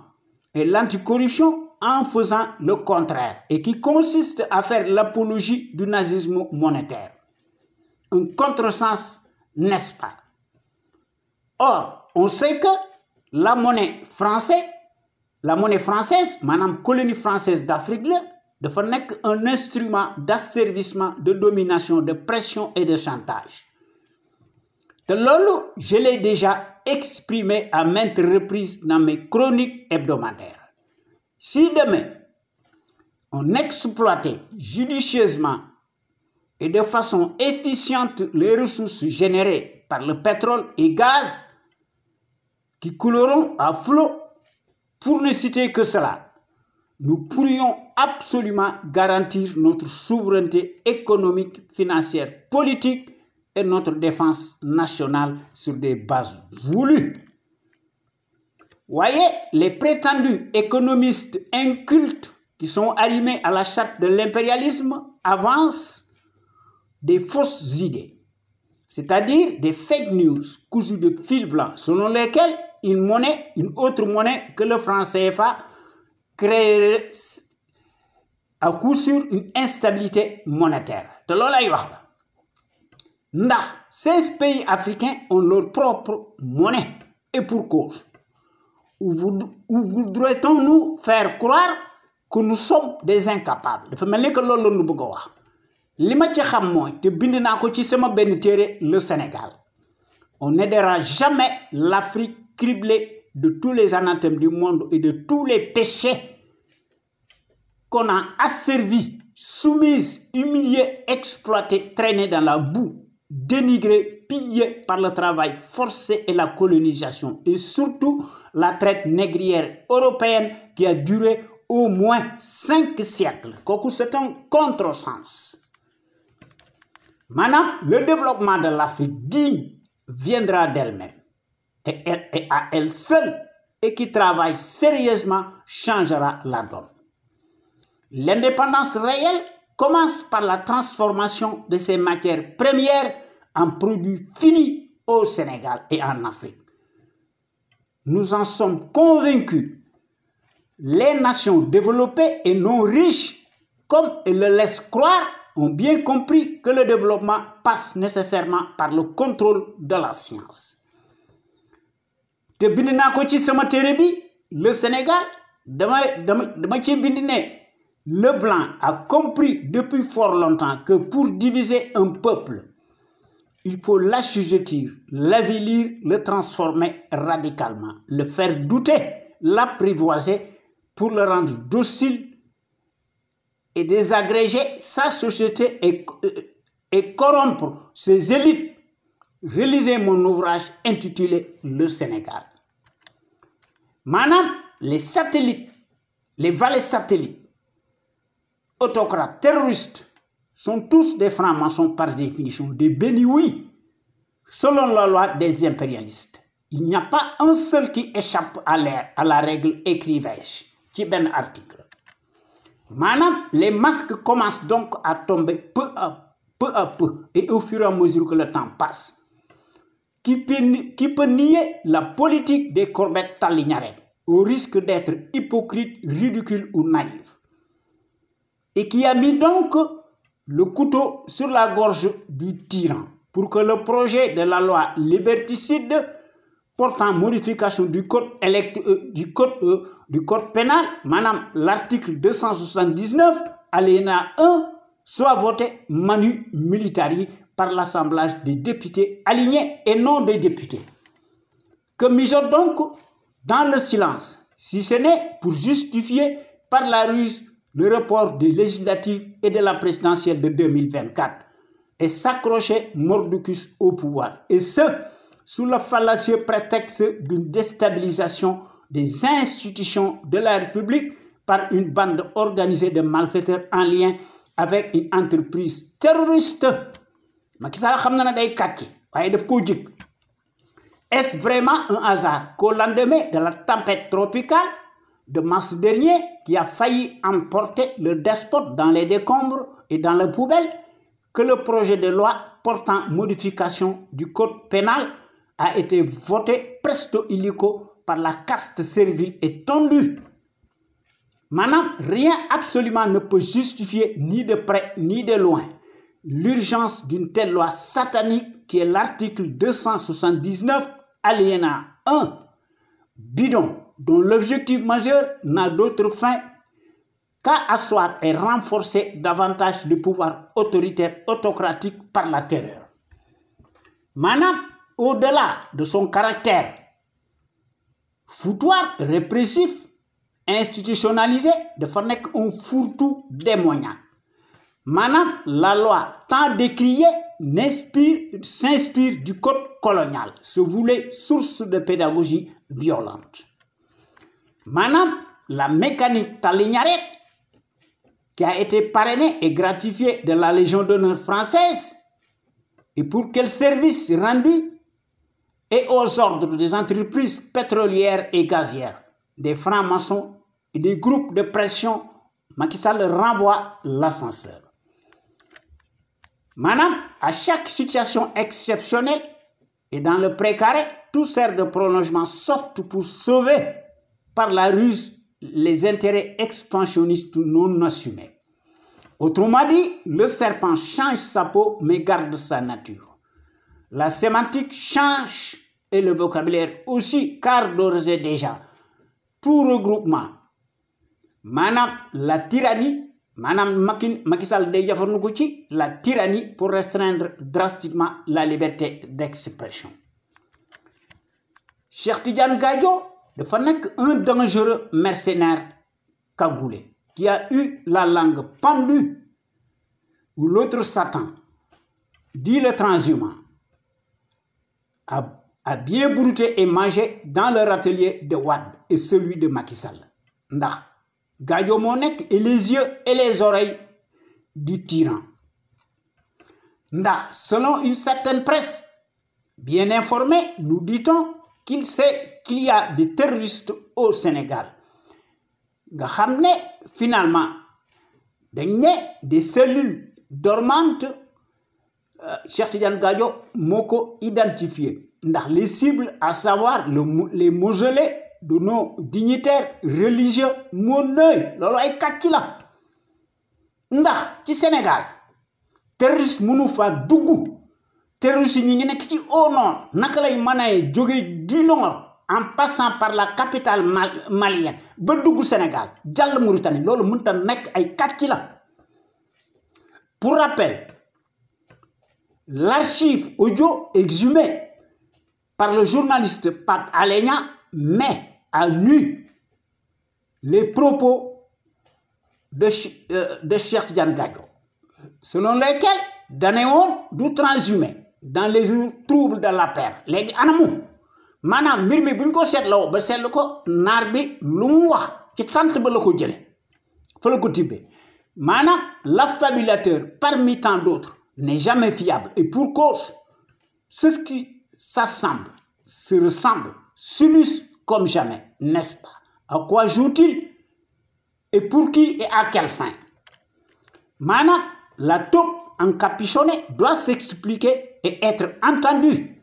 et l'anticorruption en faisant le contraire, et qui consiste à faire l'apologie du nazisme monétaire? Un contresens, n'est-ce pas? Or, on sait que la monnaie française, madame colonie française d'Afrique, dafa nekk un instrument d'asservissement, de domination, de pression et de chantage. De loolu, je l'ai déjà exprimé à maintes reprises dans mes chroniques hebdomadaires. Si demain, on exploitait judicieusement et de façon efficiente les ressources générées par le pétrole et gaz qui couleront à flot, pour ne citer que cela, nous pourrions absolument garantir notre souveraineté économique, financière, politique et notre défense nationale sur des bases voulues. Voyez, les prétendus économistes incultes qui sont arrimés à la charte de l'impérialisme avancent des fausses idées, c'est-à-dire des fake news cousues de fil blanc, selon lesquelles une autre monnaie que le franc CFA créerait à coup sûr une instabilité monétaire. De loolu lay wax la. 16 pays africains ont leur propre monnaie, et pour cause. Ou voudrait-on nous faire croire que nous sommes des incapables? Dafa mel ni que loolu la ñu bëgg a wax. Li ma ci xam mooy te bind naa ko ci sama benn téere le Sénégal. On n'aidera jamais l'Afrique criblée de tous les anathèmes du monde et de tous les péchés qu'on a asservis, soumises, humiliées, exploitées, traînées dans la boue, dénigrées, pillées par le travail forcé et la colonisation, et surtout la traite négrière européenne qui a duré au moins 5 siècles. C'est un contresens. Maintenant, le développement de l'Afrique digne viendra d'elle-même, et à elle seule, et qui travaille sérieusement changera la donne. L'indépendance réelle commence par la transformation de ces matières premières en produits finis au Sénégal et en Afrique. Nous en sommes convaincus. Les nations développées et non riches, comme elles le laissent croire, ont bien compris que le développement passe nécessairement par le contrôle de la science. Te bind naa ko ci sama téere bi le Sénégal dama ci bind ne le blanc a compris depuis fort longtemps que pour diviser un peuple, il faut l'assujettir, l'avilir, le transformer radicalement, le faire douter, l'apprivoiser pour le rendre docile et désagréger sa société et corrompre ses élites. Relisez mon ouvrage intitulé Le Sénégal. Madame, les satellites, les valets satellites, autocrates, terroristes, sont tous des francs-maçons par définition, des bénis-oui, selon la loi des impérialistes. Il n'y a pas un seul qui échappe à la règle, écrivais-je, qui est un article. Maintenant, les masques commencent donc à tomber peu à peu et au fur et à mesure que le temps passe. Qui peut nier la politique des Corbett Talignaret au risque d'être hypocrite, ridicule ou naïf, et qui a mis donc le couteau sur la gorge du tyran pour que le projet de la loi liberticide portant modification du code pénal, madame, l'article 279, alinéa 1, soit voté manu militari par l'assemblage des députés alignés et non des députés. Que mijote donc dans le silence, si ce n'est pour justifier par la ruse le report des législatives et de la présidentielle de 2024 et s'accrocher mordicus au pouvoir. Et ce, sous le fallacieux prétexte d'une déstabilisation des institutions de la République par une bande organisée de malfaiteurs en lien avec une entreprise terroriste. Est-ce vraiment un hasard qu'au lendemain de la tempête tropicale de mars dernier qui a failli emporter le despote dans les décombres et dans les poubelles, que le projet de loi portant modification du code pénal a été voté presto illico par la caste servile et tondue? Maintenant, rien absolument ne peut justifier ni de près ni de loin l'urgence d'une telle loi satanique qui est l'article 279 alinéa 1 bidon, dont l'objectif majeur n'a d'autre fin qu'à asseoir et renforcer davantage le pouvoir autoritaire autocratique par la terreur. Maintenant, au-delà de son caractère foutoir, répressif, institutionnalisé, de faire un fourre-tout démoniaque. Maintenant, la loi tant décriée s'inspire du code colonial, se voulait source de pédagogie violente. Maintenant, la mécanique Talignaret, qui a été parrainée et gratifiée de la Légion d'honneur française, et pour quel service rendu, et aux ordres des entreprises pétrolières et gazières, des francs-maçons et des groupes de pression, Macky Sall renvoie l'ascenseur. Maintenant, à chaque situation exceptionnelle et dans le précaré, tout sert de prolongement soft pour sauver par la ruse les intérêts expansionnistes non assumés. Autrement dit, le serpent change sa peau mais garde sa nature. La sémantique change et le vocabulaire aussi, car d'ores et déjà, tout regroupement, madame la tyrannie, madame Macky Sall la tyrannie pour restreindre drastiquement la liberté d'expression. Cheikh Tidiane Gadio dafa nekk un dangereux mercenaire cagoulé qui a eu la langue pendue, où l'autre Satan, dit le transhumant, a bien brouté et mangé dans leur atelier de Wade et celui de Macky Sall. Ndax Gadio moo nekk et les yeux et les oreilles du tyran. Ndax selon une certaine presse bien informée, nous dit-on qu'il sait qu'il y a des terroristes au Sénégal. Nga xam ne finalement dañ ne des cellules dormantes, Cheikh Tidiane Gadio moo ko identifié. Ndax les cibles, à savoir les mausolées de nos dignitaires religieux moo nëy loolu ay kàcc la. Ndax ci Sénégal terroriste mënu fa dugg. Terroriste ñi ngi nekk ci au nord, naka lay mën a jóge du nord en passant par la capitale malienne ba dugg Sénégal jàll Mauritanie loolu mënta nekk ay kàcc la. Pour rappel, l'archive audio exhumée par le journaliste Pape Alé Niang met à nu les propos de Cheikh Tidiane Gadio, selon lesquels Danéon du transhumé dans les jours troubles de l'APR. Léegi anamu maanaam mbir mi buñ ko seetloo ba seetlu ko naar bi lu mu wax ci tant ba la ko jële fa la ko tibbee maanaam l'affabulateur parmi tant d'autres n'est jamais fiable et pour cause ceux qui s'assemblent se ressemblent s'illustrent comme jamais, n'est-ce pas? À quoi joue-t-il et pour qui et à quelle fin? Maanaam la taupe encapuchonnée doit s'expliquer et être entendue.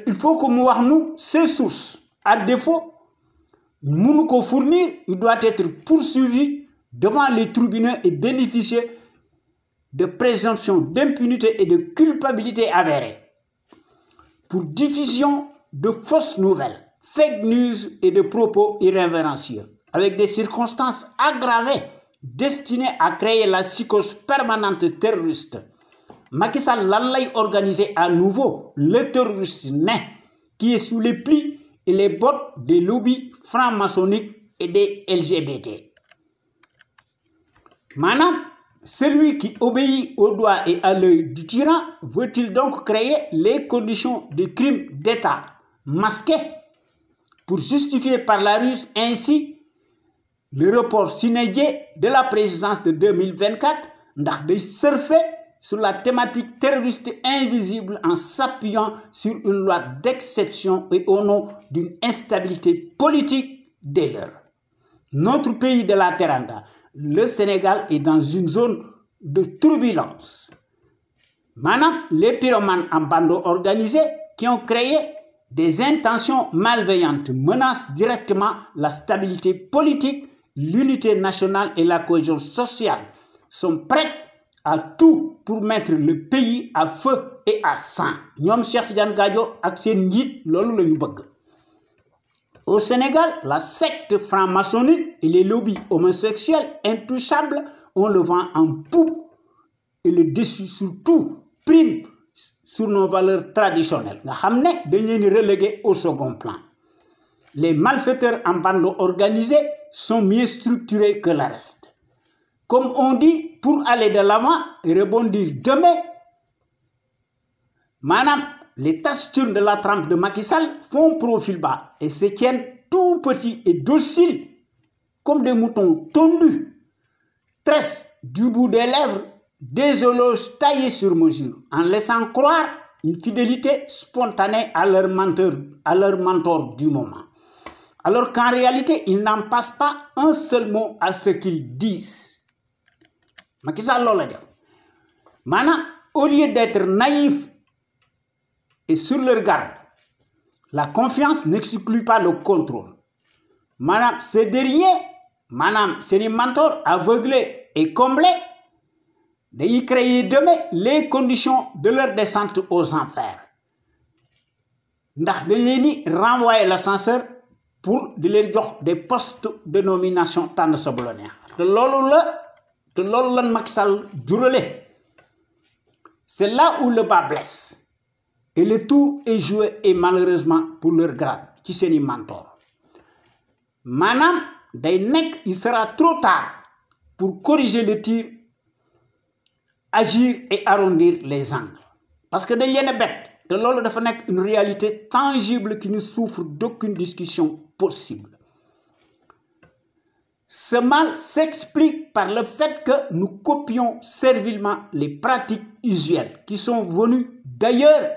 Il faut que mu wax nu ses sources. À défaut, mënu ko fournir, il doit être poursuivi devant les tribunaux et bénéficier de présomption d'impunité et de culpabilité avérée pour diffusion de fausses nouvelles, fake news et de propos irrévérencieux, avec des circonstances aggravées destinées à créer la psychose permanente terroriste. Macky Sall lan lay organiser à nouveau le terroriste né qui est sous les plis et les bottes des lobbies franc-maçonniques et des LGBT. Maanaam celui qui obéit au doigt et à l'œil du tyran veut-il donc créer les conditions de crimes d'État masqués pour justifier par la ruse ainsi le report sine die de la présidence de 2024 ndax day surfer sur la thématique terroriste invisible en s'appuyant sur une loi d'exception et au nom d'une instabilité politique des leurs. Notre pays de la Teranga, le Sénégal, est dans une zone de turbulence. Maanaam les pyromanes en bande organisée qui ont créé des intentions malveillantes menacent directement la stabilité politique, l'unité nationale et la cohésion sociale, sont prêts à tout pour mettre le pays à feu et à sang. Ñoom Cheikh Tidiane Gadio ak seen njiit loolu la ñu bëgg. Au Sénégal, la secte franc-maçonnique et les lobbies homosexuels intouchables ont le vent en poupe et le dessus sur tout prime sur nos valeurs traditionnelles. Nga xam ne dañ leen relégué au second plan. Les malfaiteurs en bande organisée sont mieux structurés que le reste. Comme on dit, pour aller de l'avant et rebondir demain, maanaam les taciturnes de la trempe de Macky Sall font profil bas et se tiennent tout petits et dociles comme des moutons tondus, tressent du bout des lèvres des éloges taillés sur mesure en laissant croire une fidélité spontanée à leur mentor du moment. Alors qu'en réalité, ils n'en passent pas un seul mot à ce qu'ils disent. Macky Sall loolu la def maanaam au lieu d'être naïf et sur leur garde, la confiance n'exclut pas le contrôle. Maanaam ces derniers maanaam seeni mentors aveuglés et comblés dañuy créer demain les conditions de leur descente aux enfers ndax dañ leen di renvoyer l'ascenseur pour di leen jox des postes de nomination tànn sa bu la neex te loolu lan Macky Sall jurale. C'est là où le bas blesse et le tour est joué et malheureusement pour leur grade ci seeni mentor. Maanaam day nekk il sera trop tard pour corriger le tir, agir et arrondir les angles parce que dañ leen a bett te loolu dafa nekk une réalité tangible qui ne souffre d'aucune discussion possible. Ce mal s'explique par le fait que nous copions servilement les pratiques usuelles qui sont venues d'ailleurs,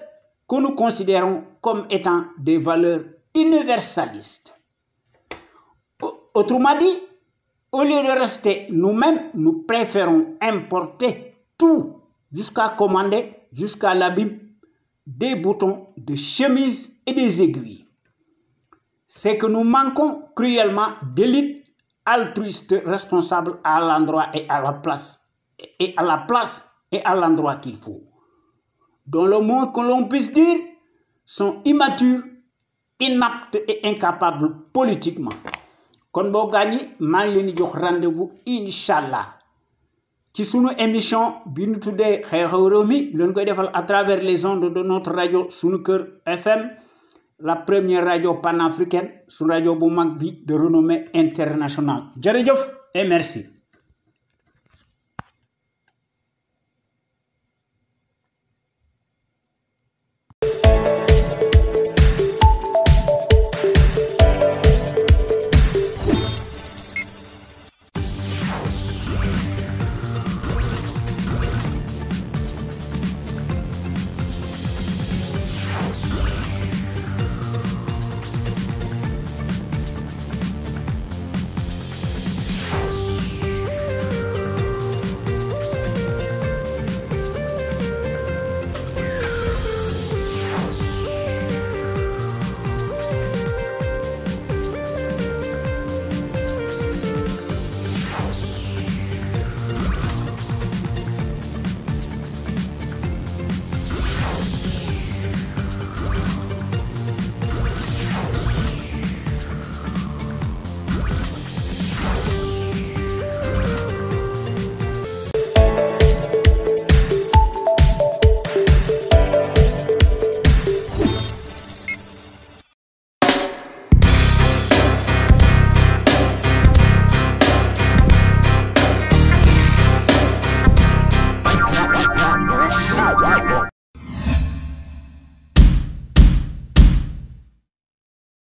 que nous considérons comme étant des valeurs universalistes. Autrement dit, au lieu de rester nous-mêmes, nous préférons importer tout jusqu'à commander, jusqu'à l'abîme, des boutons de chemise et des aiguilles. C'est que nous manquons cruellement d'élite altruiste responsable à l'endroit et à la place et à l'endroit qu'il faut, dont le moins que l'on puisse dire sont immatures inapte et incapable politiquement kon bo gagné maa ngi leen di jox rendez-vous inshallah ci sunu émission bi ñu tuddee xew-xew réew mi leen koy defal à travers les ondes de notre radio sunu kër FM la première radio panafricaine sunu radio bu mag bi de renommée internationale jërëjëf et merci.